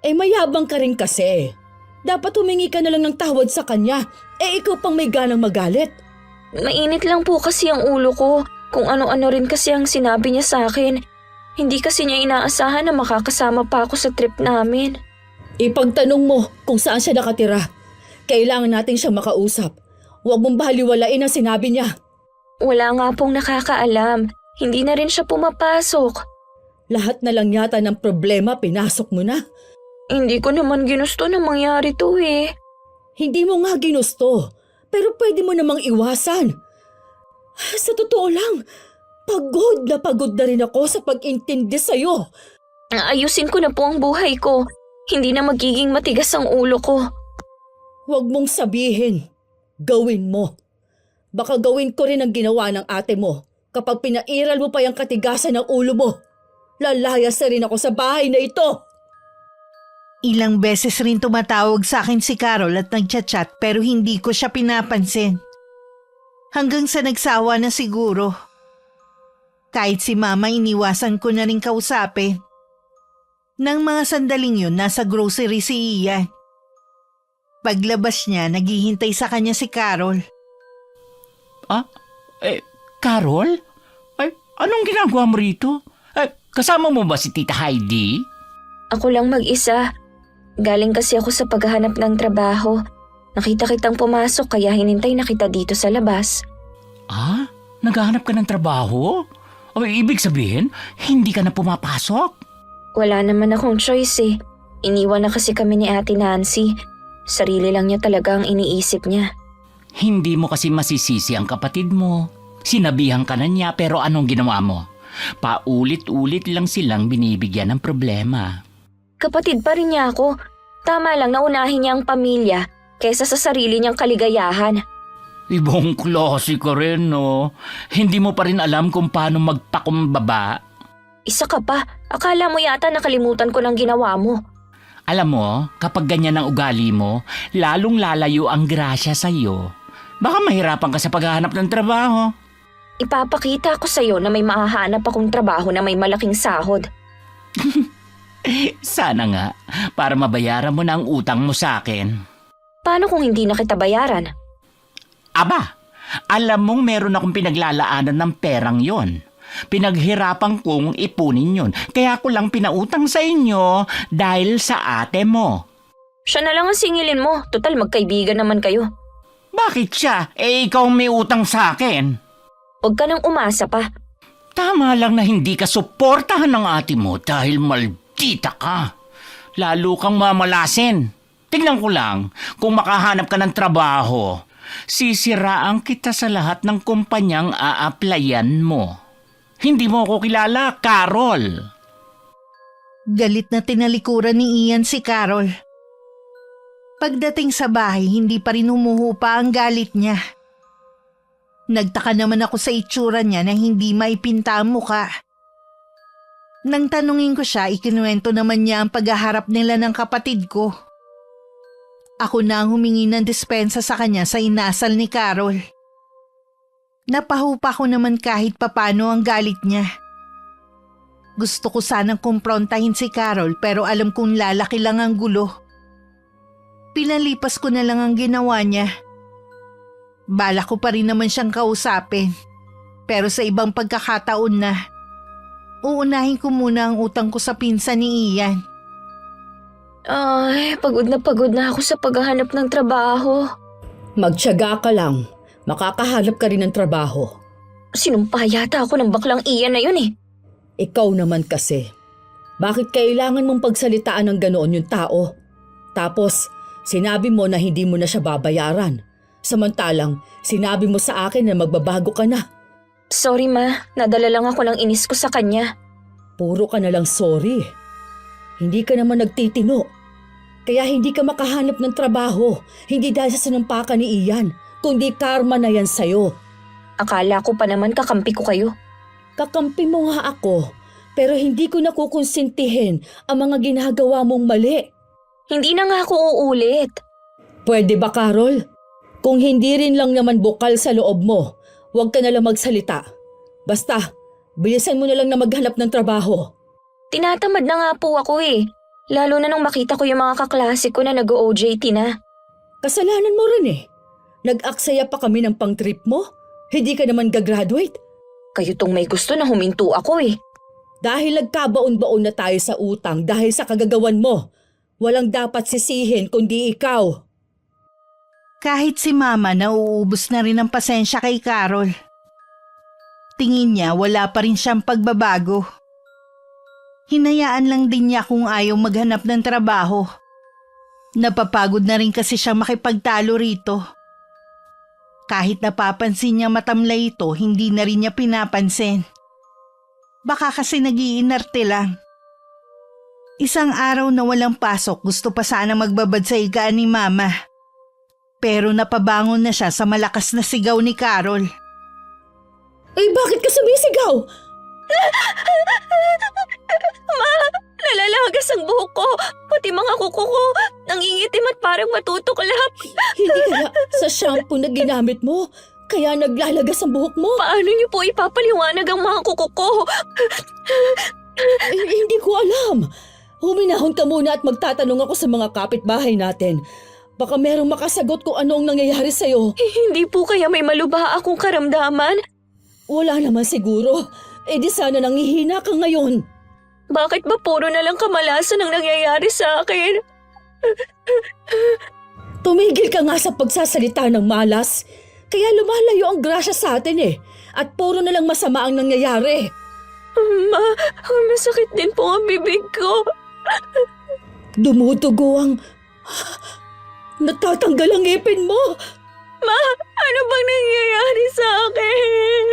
Mayabang ka rin kasi. Dapat humingi ka na lang ng tawad sa kanya. Ikaw pang may ganang magalit. Mainit lang po kasi ang ulo ko. Kung ano-ano rin kasi ang sinabi niya sa akin. Hindi kasi niya inaasahan na makakasama pa ako sa trip namin. Ipagtanong mo kung saan siya nakatira. Kailangan natin siyang makausap. Huwag mong baliwalain ang sinabi niya. Wala nga pong nakakaalam. Hindi na rin siya pumapasok. Lahat na lang yata ng problema pinasok mo na. Hindi ko naman ginusto na mangyari to eh. Hindi mo nga ginusto, pero pwede mo namang iwasan. Sa totoo lang, pagod na rin ako sa pag-intindi sa'yo. Ayusin ko na po ang buhay ko. Hindi na magiging matigas ang ulo ko. Huwag mong sabihin. Gawin mo. Baka gawin ko rin ang ginawa ng ate mo kapag pinairal mo pa yung katigasan ng ulo mo. Lalayas na rin ako sa bahay na ito. Ilang beses rin tumatawag sa akin si Carol at nagchat-chat pero hindi ko siya pinapansin. Hanggang sa nagsawa na siguro. Kahit si Mama iniwasan ko na rin kausapin. Nang mga sandaling yun, nasa grocery si Ian. Paglabas niya, naghihintay sa kanya si Carol. Carol? Ay, anong ginagawa mo rito? Kasama mo ba si Tita Heidi? Ako lang mag-isa. Galing kasi ako sa paghahanap ng trabaho. Nakita kitang pumasok kaya hinintay na kita dito sa labas. Naghahanap ka ng trabaho? Ibig sabihin, hindi ka na pumapasok? Wala naman akong choice eh. Iniwan na kasi kami ni Ate Nancy. Sarili lang niya talaga ang iniisip niya. Hindi mo kasi masisisi ang kapatid mo. Sinabihan ka na niya pero anong ginawa mo? Paulit-ulit lang silang binibigyan ng problema. Kapatid pa rin niya ako. Tama lang na unahin niya ang pamilya kaysa sa sarili niyang kaligayahan. Ibang klase ka rin, no? Hindi mo pa rin alam kung paano magpakumbaba. Isa ka pa. Akala mo yata nakalimutan ko ng ginawa mo. Alam mo, kapag ganyan ang ugali mo, lalong lalayo ang grasya sa'yo. Baka mahirapan ka sa paghahanap ng trabaho. Ipapakita ko sa'yo na may mahahanap akong trabaho na may malaking sahod. Sana nga, para mabayaran mo na ang utang mo sa akin. Paano kung hindi na kita bayaran? Aba, alam mong meron akong pinaglalaanan ng perang yon. Pinaghirapan kong ipunin yon. Kaya ko lang pinautang sa inyo dahil sa ate mo. Siya na lang ang singilin mo. Total magkaibigan naman kayo. Bakit siya? Ikaw ang may utang sa akin. Huwag ka nang umasa pa. Tama lang na hindi ka suportahan ng ate mo dahil maldita ka. Lalo kang mamalasin. Tingnan ko lang kung makahanap ka ng trabaho. Sisiraan kita sa lahat ng kumpanyang aaplayan mo. Hindi mo ako kilala, Carol. Galit na tinalikuran ni Ian si Carol. Pagdating sa bahay, hindi pa rin humuhupa ang galit niya. Nagtaka naman ako sa itsura niya na hindi maipinta ang muka. Nang tanungin ko siya, ikinuwento naman niya ang paghaharap nila ng kapatid ko. Ako na ang humingi ng dispensa sa kanya sa inasal ni Carol. Napahupa ko naman kahit papano ang galit niya. Gusto ko sanang kumprontahin si Carol pero alam kong lalaki lang ang gulo. Pinalipas ko na lang ang ginawa niya. Bala ko pa rin naman siyang kausapin. Pero sa ibang pagkakataon na, uunahin ko muna ang utang ko sa pinsan ni Ian. Ay, pagod na ako sa paghahanap ng trabaho. Magtiyaga ka lang. Makakahanap ka rin ng trabaho. Sinumpa yata ako ng baklang Ian na yun eh. Ikaw naman kasi. Bakit kailangan mong pagsalitaan ng ganoon yung tao? Tapos, Sinabi mo na hindi mo na siya babayaran. Samantalang, sinabi mo sa akin na magbabago ka na. Sorry ma, nadala lang ako ng inis ko sa kanya. Puro ka na lang sorry. Hindi ka naman nagtitino. Kaya hindi ka makahanap ng trabaho. Hindi dahil sa sinampakan ni Ian, kundi karma na yan sa'yo. Akala ko pa naman kakampi ko kayo. Kakampi mo nga ako, pero hindi ko nakukonsintihin ang mga ginagawa mong mali. Hindi na nga ako uulit. Pwede ba, Carol? Kung hindi rin lang naman bukal sa loob mo, huwag ka na lang magsalita. Basta, bilisan mo na lang na maghanap ng trabaho. Tinatamad na nga po ako eh. Lalo na nung makita ko yung mga kaklase ko na nag-OJT na. Kasalanan mo rin eh. Nag-aksaya pa kami ng pang-trip mo. Hindi ka naman gagraduate. Kayo tong may gusto na huminto ako eh. Dahil nagkabaon-baon na tayo sa utang dahil sa kagagawan mo. Walang dapat sisihin kundi ikaw. Kahit si Mama nauubos na rin ang pasensya kay Carol. Tingin niya wala pa rin siyang pagbabago. Hinayaan lang din niya kung ayaw maghanap ng trabaho. Napapagod na rin kasi siya makipagtalo rito. Kahit napapansin niya matamlay ito, hindi na rin niya pinapansin. Baka kasi nag-iinarte lang. Isang araw na walang pasok, gusto pa sana magbabad sa higaan ni Mama. Pero napabangon na siya sa malakas na sigaw ni Carol. Ay, bakit ka sumisigaw? Ma, nalalagas ang buhok ko. Pati mga kuko ko. Nangingitim at parang matutuklap. Hindi kaya sa shampoo na ginamit mo, kaya naglalagas ang buhok mo? Paano niyo po ipapaliwanag ang mga kuko ko? Hindi ko alam. Huminahon ka muna at magtatanong ako sa mga kapitbahay natin. Baka merong makasagot kung anong nangyayari sa'yo. Hindi po kaya may malubha akong karamdaman? Wala naman siguro. Di sana nangihina ka ngayon. Bakit ba puro na lang kamalasan ang nangyayari sa akin? Tumigil ka nga sa pagsasalita ng malas. Kaya lumalayo ang grasya sa atin eh. At puro na lang masama ang nangyayari. Ma, masakit din po ang bibig ko. Dumudugo ang... Natatanggal ang ngipin mo. Ma, ano bang nangyayari sa akin?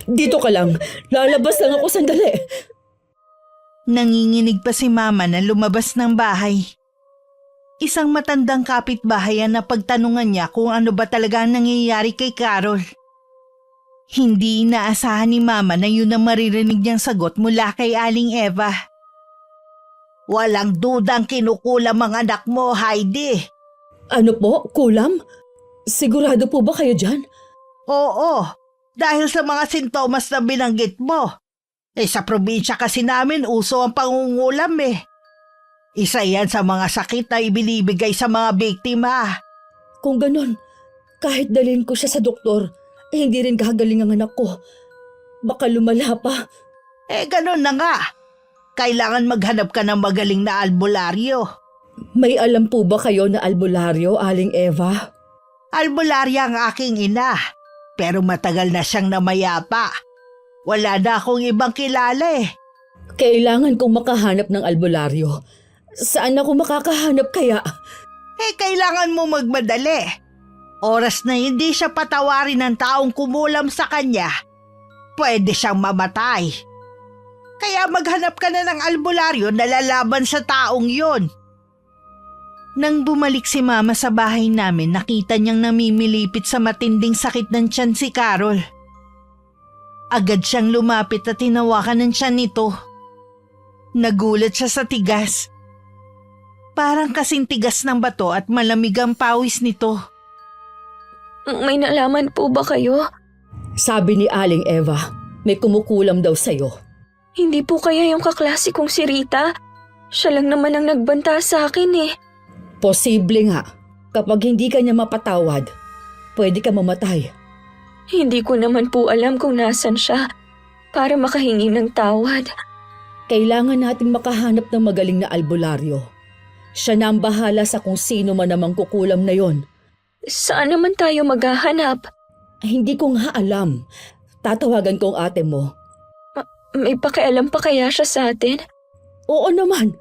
Dito ka lang. Lalabas lang ako sandali. Nanginginig pa si Mama na lumabas ng bahay. Isang matandang kapitbahay ang napagtanungan niya kung ano ba talaga ang nangyayari kay Carol. Hindi inaasahan ni Mama na yun ang maririnig niyang sagot mula kay Aling Eva. Walang dudang kinukulam ang anak mo, Heidi. Ano po? Kulam? Sigurado po ba kayo dyan? Oo, dahil sa mga sintomas na binanggit mo. Sa probinsya kasi namin uso ang pangungulam eh. Isa yan sa mga sakit na ibinibigay sa mga biktima. Kung ganun, kahit dalhin ko siya sa doktor, hindi rin gagaling ang anak ko. Baka lumala pa. Ganun na nga. Kailangan maghanap ka ng magaling na albularyo. May alam po ba kayo na albularyo, Aling Eva? Albularya ang aking ina, pero matagal na siyang namayapa. Wala na akong ibang kilala eh. Kailangan kong makahanap ng albularyo. Saan ako makakahanap kaya? Kailangan mo magmadali. Oras na hindi siya patawarin ng taong kumulam sa kanya, pwede siyang mamatay. Kaya maghanap ka na ng albularyo na lalaban sa taong yun. Nang bumalik si Mama sa bahay namin, nakita niyang namimilipit sa matinding sakit ng tiyan si Carol. Agad siyang lumapit at tinawakan ng tiyan nito. Nagulat siya sa tigas. Parang kasing tigas ng bato at malamig ang pawis nito. May nalaman po ba kayo? Sabi ni Aling Eva, may kumukulam daw sa'yo. Hindi po kaya yung kaklase kong si Rita? Siya lang naman ang nagbanta sa akin eh. Posible nga. Kapag hindi ka niya mapatawad, pwede ka mamatay. Hindi ko naman po alam kung nasan siya para makahingi ng tawad. Kailangan nating makahanap ng magaling na albularyo. Siya na ang bahala sa kung sino man namang kukulam na yon. Saan naman tayo maghahanap? Hindi ko nga alam. Tatawagan ko ang ate mo. May pakialam pa kaya siya sa atin? Oo naman.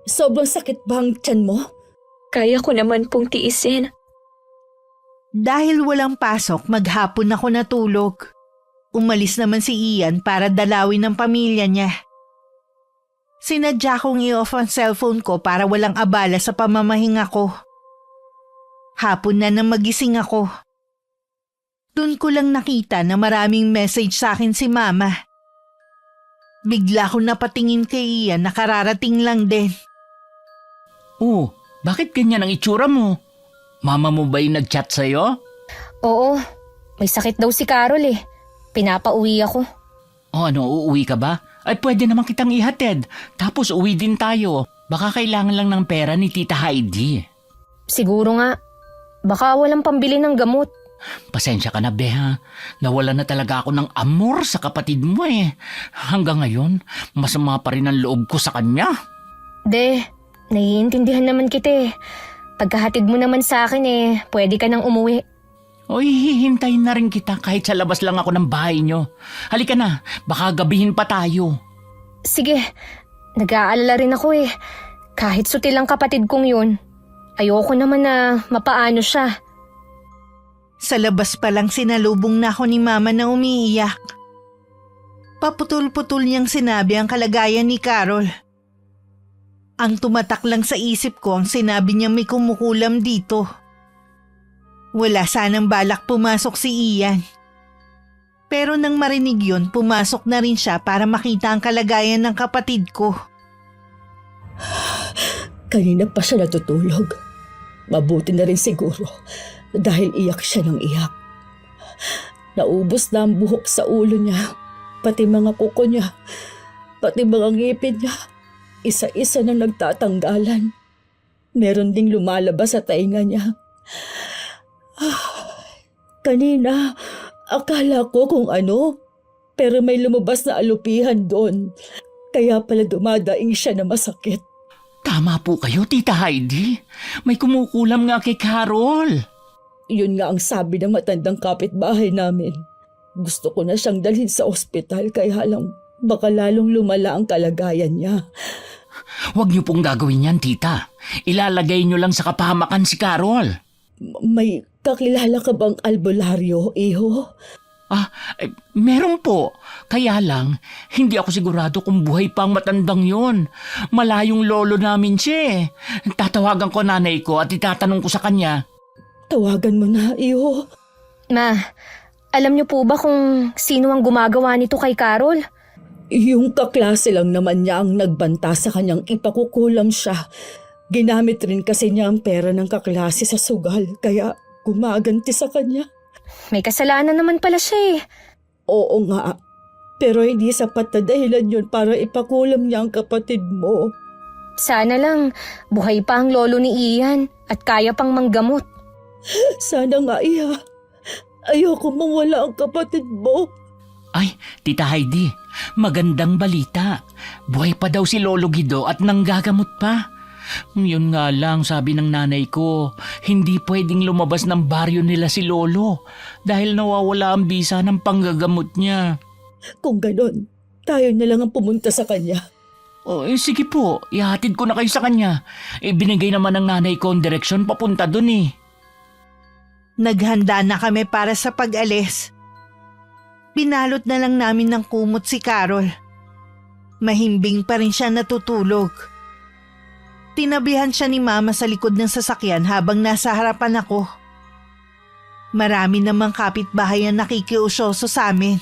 Sobrang sakit ba ang tiyan mo? Kaya ko naman pong tiisin. Dahil walang pasok, maghapon ako natulog. Umalis naman si Ian para dalawin ang pamilya niya. Sinadya kong i-off ang cellphone ko para walang abala sa pamamahinga ko. Hapon na nang magising ako. Doon ko lang nakita na maraming message sa akin si Mama. Bigla ko napatingin kay Ian na kararating lang din. Oh, bakit ganyan ang itsura mo? Mama mo ba yung nag-chat sa'yo? Oo, may sakit daw si Carol eh. Pinapauwi ako. O ano, uuwi ka ba? Ay pwede naman kitang ihatid. Tapos uwi din tayo. Baka kailangan lang ng pera ni Tita Heidi. Siguro nga, baka walang pambili ng gamot. Pasensya ka na, Beha. Nawala na talaga ako ng amor sa kapatid mo eh. Hanggang ngayon, masama pa rin ang loob ko sa kanya. Naiintindihan naman kita eh. Pagkahatid mo naman sa akin pwede ka nang umuwi. Oy, hihintayin na rin kita kahit sa labas lang ako ng bahay nyo. Halika na, baka gabihin pa tayo. Sige, nag-aalala rin ako eh. Kahit sutil ang kapatid kong yun, ayoko naman na mapaano siya. Sa labas pa lang sinalubong na ako ni Mama na umiiyak. Paputol-putol niyang sinabi ang kalagayan ni Carol. Ang tumatak lang sa isip ko ang sinabi niya may kumukulam dito. Wala sanang balak pumasok si Ian. Pero nang marinig yun, pumasok na rin siya para makita ang kalagayan ng kapatid ko. Kanina pa siya natutulog. Mabuti na rin siguro dahil iyak siya ng iyak. Naubos na ang buhok sa ulo niya, pati mga kuko niya, pati mga ngipin niya. Isa-isa na nagtatanggalan. Meron ding lumalabas sa tainga niya. Kanina, akala ko kung ano, pero may lumabas na alupihan doon. Kaya pala dumadaing siya na masakit. Tama po kayo, Tita Heidi. May kumukulam nga kay Carol. Yun nga ang sabi ng matandang kapitbahay namin. Gusto ko na siyang dalhin sa ospital kaya lang baka lalong lumala ang kalagayan niya. Huwag niyo pong gagawin yan, Tita. Ilalagay niyo lang sa kapahamakan si Carol. May kakilala ka bang albularyo, iho? Meron po. Kaya lang, hindi ako sigurado kung buhay pa ang matandang yon. Malayong lolo namin siya eh. Tatawagan ko nanay ko at itatanong ko sa kanya. Tawagan mo na, iho. Ma, alam niyo po ba kung sino ang gumagawa nito kay Carol? Yung kaklase lang naman niya ang nagbanta sa kanyang ipakukulam siya. Ginamit rin kasi niya ang pera ng kaklase sa sugal, kaya gumaganti sa kanya. May kasalanan naman pala siya eh. Oo nga, pero hindi sapat na dahilan yun para ipakulam niya ang kapatid mo. Sana lang buhay pa ang lolo ni Ian at kaya pang manggamot. Sana nga, iha. Ayoko mawala ang kapatid mo. Ay, Tita Heidi, magandang balita. Buhay pa daw si Lolo Guido at nanggagamot pa. Yun nga lang, sabi ng nanay ko, hindi pwedeng lumabas ng baryo nila si Lolo dahil nawawala ang bisa ng panggagamot niya. Kung ganon, tayo na lang ang pumunta sa kanya. Sige po, ihatid ko na kayo sa kanya. Binigay naman ng nanay ko ang direksyon papunta dun eh. Naghanda na kami para sa pag-alis. Binalot na lang namin ng kumot si Carol. Mahimbing pa rin siya natutulog. Tinabihan siya ni Mama sa likod ng sasakyan habang nasa harapan ako. Marami namang kapitbahay ang nakikiusyoso sa amin.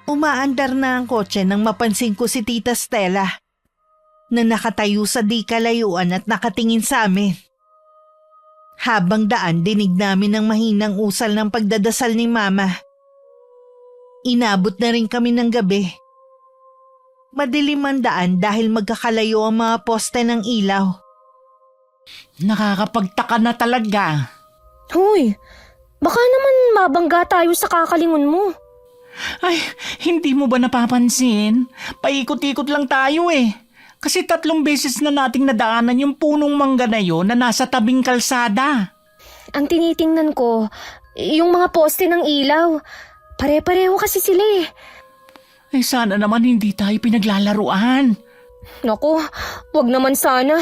Umaandar na ang kotse nang mapansin ko si Tita Stella na nakatayo sa di kalayuan at nakatingin sa amin. Habang daan, dinig namin ang mahinang usal ng pagdadasal ni Mama. Inabot na rin kami ng gabi. Madilim ang daan dahil magkakalayo ang mga poste ng ilaw. Nakakapagtaka na talaga. Hoy, baka naman mabangga tayo sa kakalingon mo. Ay, hindi mo ba napapansin? Paikot-ikot lang tayo eh. Kasi 3 beses na nating nadaanan yung punong mangga na yun na nasa tabing kalsada. Ang tinitingnan ko, yung mga poste ng ilaw. Pare-pareho kasi sila eh. Sana naman hindi tayo pinaglalaruan. Naku, wag naman sana.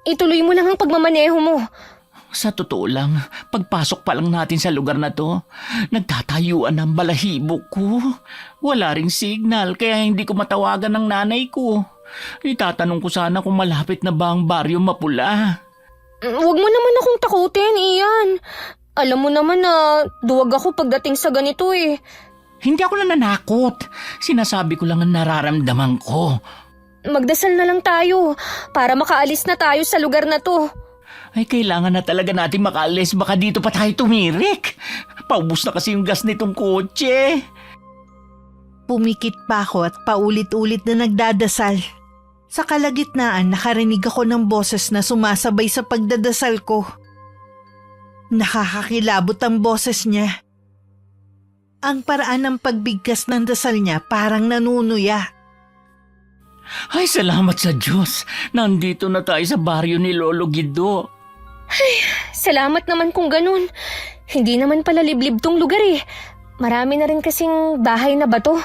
Ituloy mo lang ang pagmamaneho mo. Sa totoo lang, pagpasok pa lang natin sa lugar na to, nagtatayuan ang balahibo ko. Wala ring signal kaya hindi ko matawagan ng nanay ko. Itatanong ko sana kung malapit na ba ang Baryo Mapula. Wag mo naman akong takutin, Ian. Alam mo naman na duwag ako pagdating sa ganito eh. Hindi ako nananakot. Sinasabi ko lang ang nararamdaman ko. Magdasal na lang tayo para makaalis na tayo sa lugar na to. Ay, kailangan na talaga natin makaalis. Baka dito pa tayo tumirik. Paubos na kasi yung gas nitong kotse. Pumikit pa ako at paulit-ulit na nagdadasal. Sa kalagitnaan, nakarinig ako ng boses na sumasabay sa pagdadasal ko. Nakakakilabot ang boses niya. Ang paraan ng pagbigkas ng dasal niya parang nanunuya. Ay, salamat sa Diyos. Nandito na tayo sa baryo ni Lolo Guido. Salamat naman kung ganun. Hindi naman pala liblib tong lugar eh. Marami na rin kasing bahay na bato.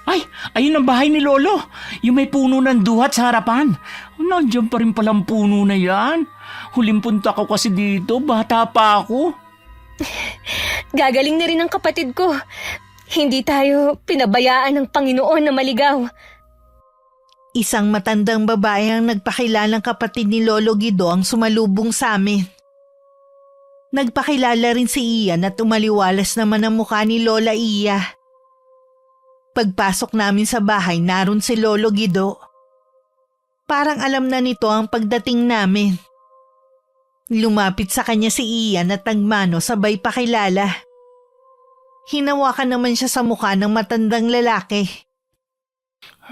Ay, ayun ang bahay ni Lolo. Yung may puno ng duhat sa harapan. Nandiyan pa rin palang puno na yan. Huling punta ko kasi dito, bata pa ako. Gagaling na rin ang kapatid ko. Hindi tayo pinabayaan ng Panginoon na maligaw. Isang matandang babae ang nagpakilalang kapatid ni Lolo Guido ang sumalubong sa amin. Nagpakilala rin si Ian at umaliwalas naman ang mukha ni Lola Iya. Pagpasok namin sa bahay, naroon si Lolo Guido. Parang alam na nito ang pagdating namin. Lumapit sa kanya si Ian at nagmano sabay pakilala. Hinawakan naman siya sa mukha ng matandang lalaki.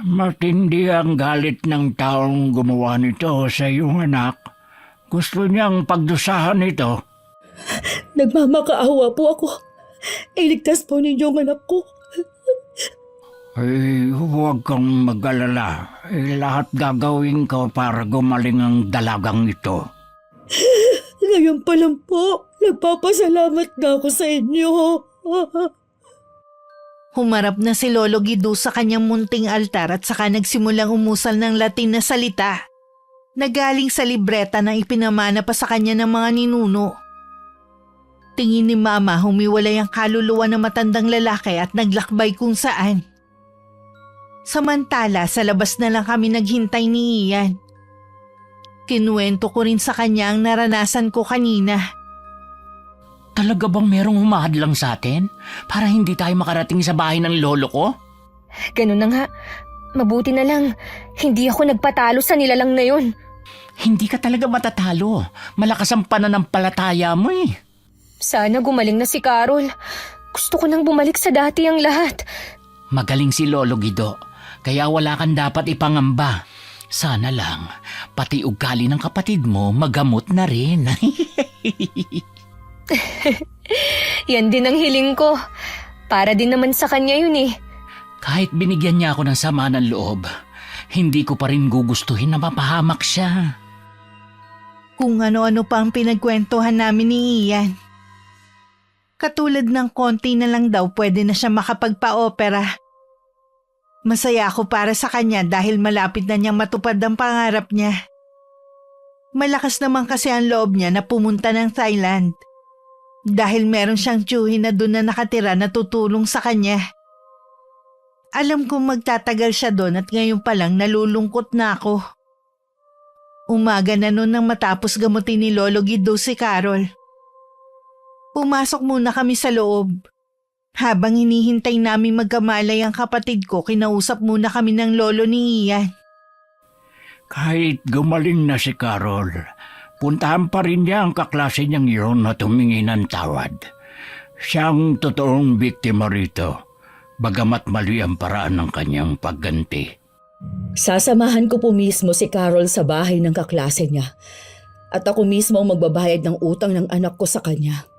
Matindi ang galit ng taong gumawa nito sa iyong anak. Gusto niyang pagdusahan ito. Nagmamakaawa po ako. Iligtas po ninyo ang anak ko. Ay, huwag kang mag-alala. Lahat gagawin ko para gumaling ang dalagang ito. Ngayon pa lang po, nagpapasalamat na ako sa inyo. Humarap na si Lolo Guido sa kanyang munting altar at saka nagsimulang umusal ng Latin na salita. Nagaling sa libreta na ipinamana pa sa kanya ng mga ninuno. Tingin ni Mama humiwalay ang kaluluwa ng matandang lalaki at naglakbay kung saan. Samantala, sa labas na lang kami naghintay ni Ian. Kinuwento ko rin sa kanya ang naranasan ko kanina. Talaga bang merong humahadlang sa atin? Para hindi tayo makarating sa bahay ng lolo ko? Ganun na nga. Mabuti na lang. Hindi ako nagpatalo sa nilalang na yun. Hindi ka talaga matatalo. Malakas ang pananampalataya mo eh. Sana gumaling na si Carol. Gusto ko nang bumalik sa dati ang lahat. Magaling si Lolo Guido. Kaya wala kang dapat ipangamba. Sana lang, pati ugali ng kapatid mo magamot na rin. Yan din ang hiling ko. Para din naman sa kanya yun eh. Kahit binigyan niya ako ng sama ng loob, hindi ko pa rin gugustuhin na mapahamak siya. Kung ano-ano pa ang pinagkwentuhan namin ni Ian. Katulad ng konti na lang daw pwede na siya makapagpa-opera. Masaya ako para sa kanya dahil malapit na niyang matupad ang pangarap niya. Malakas naman kasi ang loob niya na pumunta ng Thailand. Dahil meron siyang tiyuhin na doon na nakatira na tutulong sa kanya. Alam kong magtatagal siya doon at ngayon pa lang nalulungkot na ako. Umaga na noon nang matapos gamutin ni Lolo Guido si Carol. Pumasok muna kami sa loob. Habang hinihintay namin magkamalay ang kapatid ko, kinausap muna kami ng lolo ni Ian. Kahit gumaling na si Carol, puntahan pa rin niya ang kaklase niyang iyon na tumingi ng tawad. Siyang totoong biktima rito, bagamat mali ang paraan ng kanyang pagganti. Sasamahan ko po mismo si Carol sa bahay ng kaklase niya. At ako mismo ang magbabayad ng utang ng anak ko sa kanya.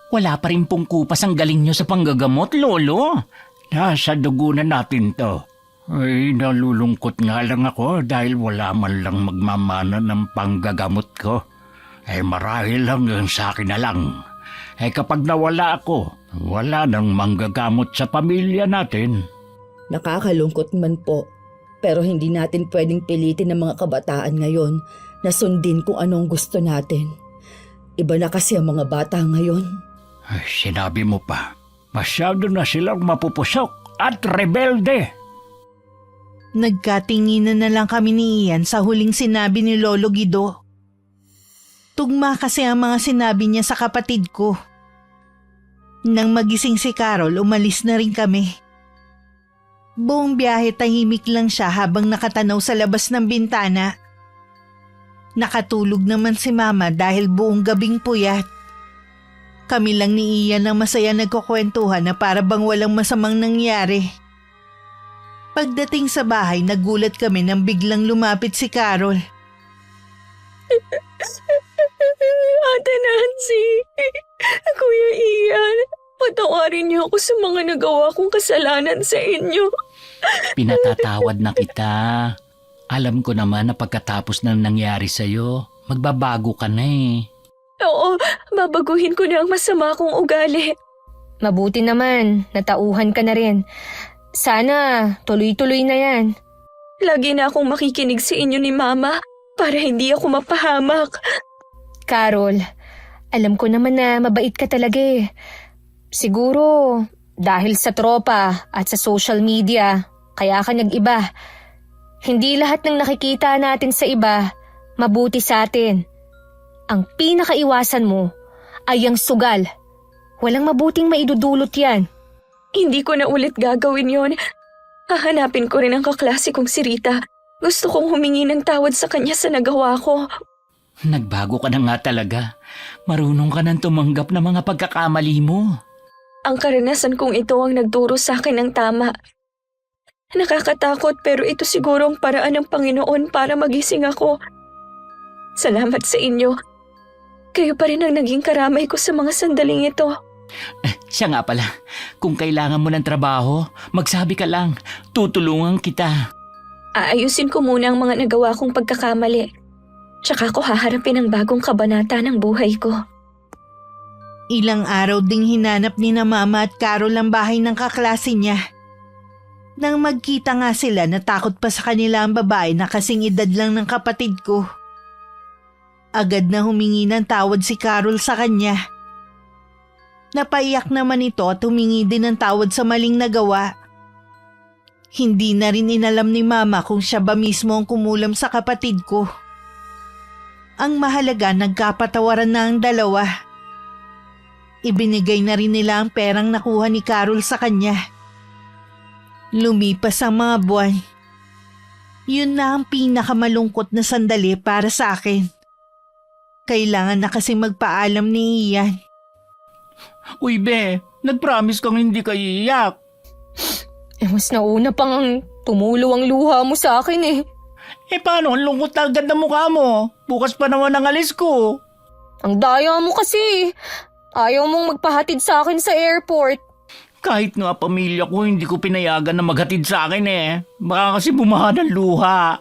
Wala pa rin pong kupas ang galing niyo sa panggagamot, Lolo. Nasa dugo na natin to. Ay, nalulungkot nga lang ako dahil wala man lang magmamana ng panggagamot ko. Ay, marahil lang yun sa akin na lang. Ay, kapag nawala ako, wala nang manggagamot sa pamilya natin. Nakakalungkot man po. Pero hindi natin pwedeng pilitin ng mga kabataan ngayon na sundin kung anong gusto natin. Iba na kasi ang mga bata ngayon. Ay, sinabi mo pa, masyado na silang mapupusok at rebelde. Nagkatinginan na lang kami ni Ian sa huling sinabi ni Lolo Guido. Tugma kasi ang mga sinabi niya sa kapatid ko. Nang magising si Carol, umalis na rin kami. Buong biyahe tahimik lang siya habang nakatanaw sa labas ng bintana. Nakatulog naman si Mama dahil buong gabing puyat. Kami lang ni Ian ang masaya nagkukwentuhan na para bang walang masamang nangyari. Pagdating sa bahay, nagulat kami nang biglang lumapit si Carol. Ate Nancy, Kuya Ian, patawarin niyo ako sa mga nagawa kong kasalanan sa inyo. Pinatatawad na kita. Alam ko naman na pagkatapos ng nangyari sa'yo, magbabago ka na eh. Oo, babaguhin ko na ang masama kong ugali. Mabuti naman, natauhan ka na rin. Sana tuloy-tuloy na yan. Lagi na akong makikinig sa inyo ni Mama para hindi ako mapahamak. Carol, alam ko naman na mabait ka talaga eh. Siguro dahil sa tropa at sa social media, kaya ka nag-iba. Hindi lahat ng nakikita natin sa iba, mabuti sa atin. Ang pinakaiwasan mo ay ang sugal. Walang mabuting maidudulot yan. Hindi ko na ulit gagawin yon. Hahanapin ko rin ang kaklase kong si Rita. Gusto kong humingi ng tawad sa kanya sa nagawa ko. Nagbago ka na nga talaga. Marunong ka nang tumanggap ng mga pagkakamali mo. Ang karanasan kong ito ang nagturo sa akin ng tama. Nakakatakot pero ito siguro ang paraan ng Panginoon para magising ako. Salamat sa inyo. Kayo pa rin ang naging karamay ko sa mga sandaling ito. Siya nga pala, kung kailangan mo ng trabaho, magsabi ka lang. Tutulungan kita. Aayusin ko muna ang mga nagawa kong pagkakamali. Tsaka ko haharapin ang bagong kabanata ng buhay ko. Ilang araw ding hinanap ni na Mama at Carol ang bahay ng kaklase niya. Nang magkita nga sila, natakot pa sa kanila ang babae na kasing edad lang ng kapatid ko. Agad na humingi ng tawad si Carol sa kanya. Napaiyak naman ito at humingi din ng tawad sa maling nagawa. Hindi na rin inalam ni Mama kung siya ba mismo ang kumulam sa kapatid ko. Ang mahalaga, nagkapatawaran na ang dalawa. Ibinigay na rin nila ang perang nakuha ni Carol sa kanya. Lumipas ang mga buwan. Yun na ang pinakamalungkot na sandali para sa akin. Kailangan na kasi magpaalam ni Ian. Uy be, nag-promise kang hindi ka iiyak. Mas nauna pang ang tumulo ang luha mo sa akin eh. Paano? Ang lungkot agad na mukha mo. Bukas pa naman ang alis ko. Ang daya mo kasi. Ayaw mong magpahatid sa akin sa airport. Kahit nga pamilya ko, hindi ko pinayagan na maghatid sa akin eh. Baka kasi bumaha ng luha.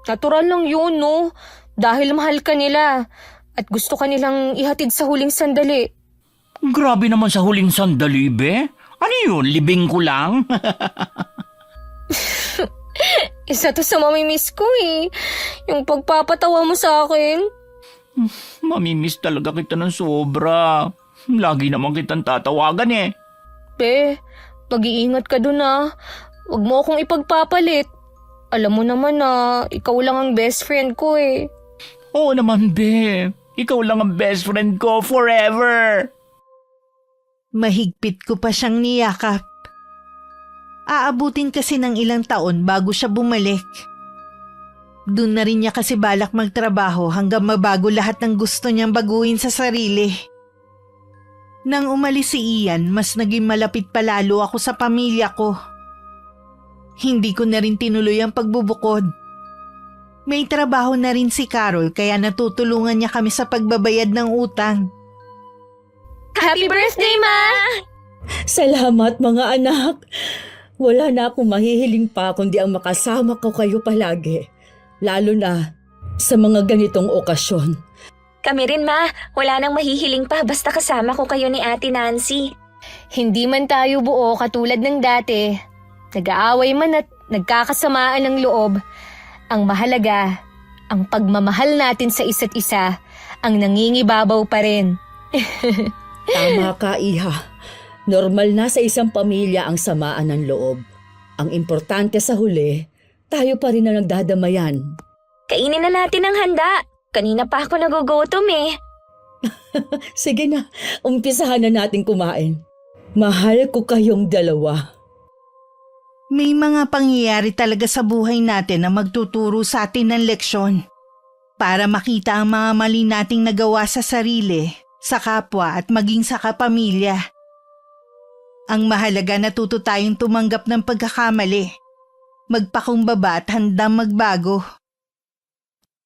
Natural lang yun, no? Dahil mahal ka nila at gusto ka nilang ihatid sa huling sandali. Grabe naman sa huling sandali, be. Ano yun? Libing ko lang? Isa to sa mamimiss ko eh. Yung pagpapatawa mo sa akin. Mamimiss talaga kita ng sobra. Lagi naman kitang tatawagan eh. Be, mag-iingat ka dun ah. Huwag mo akong ipagpapalit. Alam mo naman na ikaw lang ang best friend ko eh. Oo naman, be. Ikaw lang ang best friend ko forever. Mahigpit ko pa siyang niyakap. Aabutin kasi ng ilang taon bago siya bumalik. Doon na rin niya kasi balak magtrabaho hanggang mabago lahat ng gusto niyang baguhin sa sarili. Nang umalis si Ian, mas naging malapit palalo ako sa pamilya ko. Hindi ko na rin tinuloy ang pagbubukod. May trabaho na rin si Carol kaya natutulungan niya kami sa pagbabayad ng utang. Happy birthday, Ma! Salamat mga anak. Wala na akong mahihiling pa kundi ang makasama ko kayo palagi. Lalo na sa mga ganitong okasyon. Kami rin, Ma. Wala nang mahihiling pa basta kasama ko kayo ni Ate Nancy. Hindi man tayo buo katulad ng dati. Nag-aaway man at nagkakasamaan ng loob. Ang mahalaga, ang pagmamahal natin sa isa't isa, ang nangingibabaw pa rin. Tama ka, Iha. Normal na sa isang pamilya ang samaan ng loob. Ang importante sa huli, tayo pa rin ang nagdadamayan. Kainin na natin ang handa. Kanina pa ako nagugutom eh. Sige na, umpisahan na natin kumain. Mahal ko kayong dalawa. May mga pangyayari talaga sa buhay natin na magtuturo sa atin ng leksyon para makita ang mga mali nating nagawa sa sarili, sa kapwa at maging sa kapamilya. Ang mahalaga, natuto tayong tumanggap ng pagkakamali, magpakumbaba at handang magbago.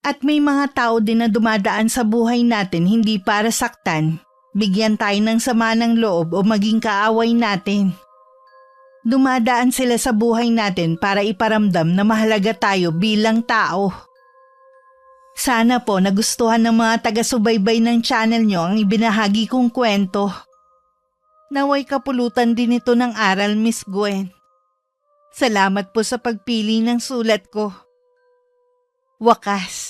At may mga tao din na dumadaan sa buhay natin hindi para saktan, bigyan tayo ng sama ng loob o maging kaaway natin. Dumadaan sila sa buhay natin para iparamdam na mahalaga tayo bilang tao. Sana po nagustuhan ng mga taga-subaybay ng channel nyo ang ibinahagi kong kwento. Naway kapulutan din ito ng aral, Miss Gwen. Salamat po sa pagpili ng sulat ko. Wakas,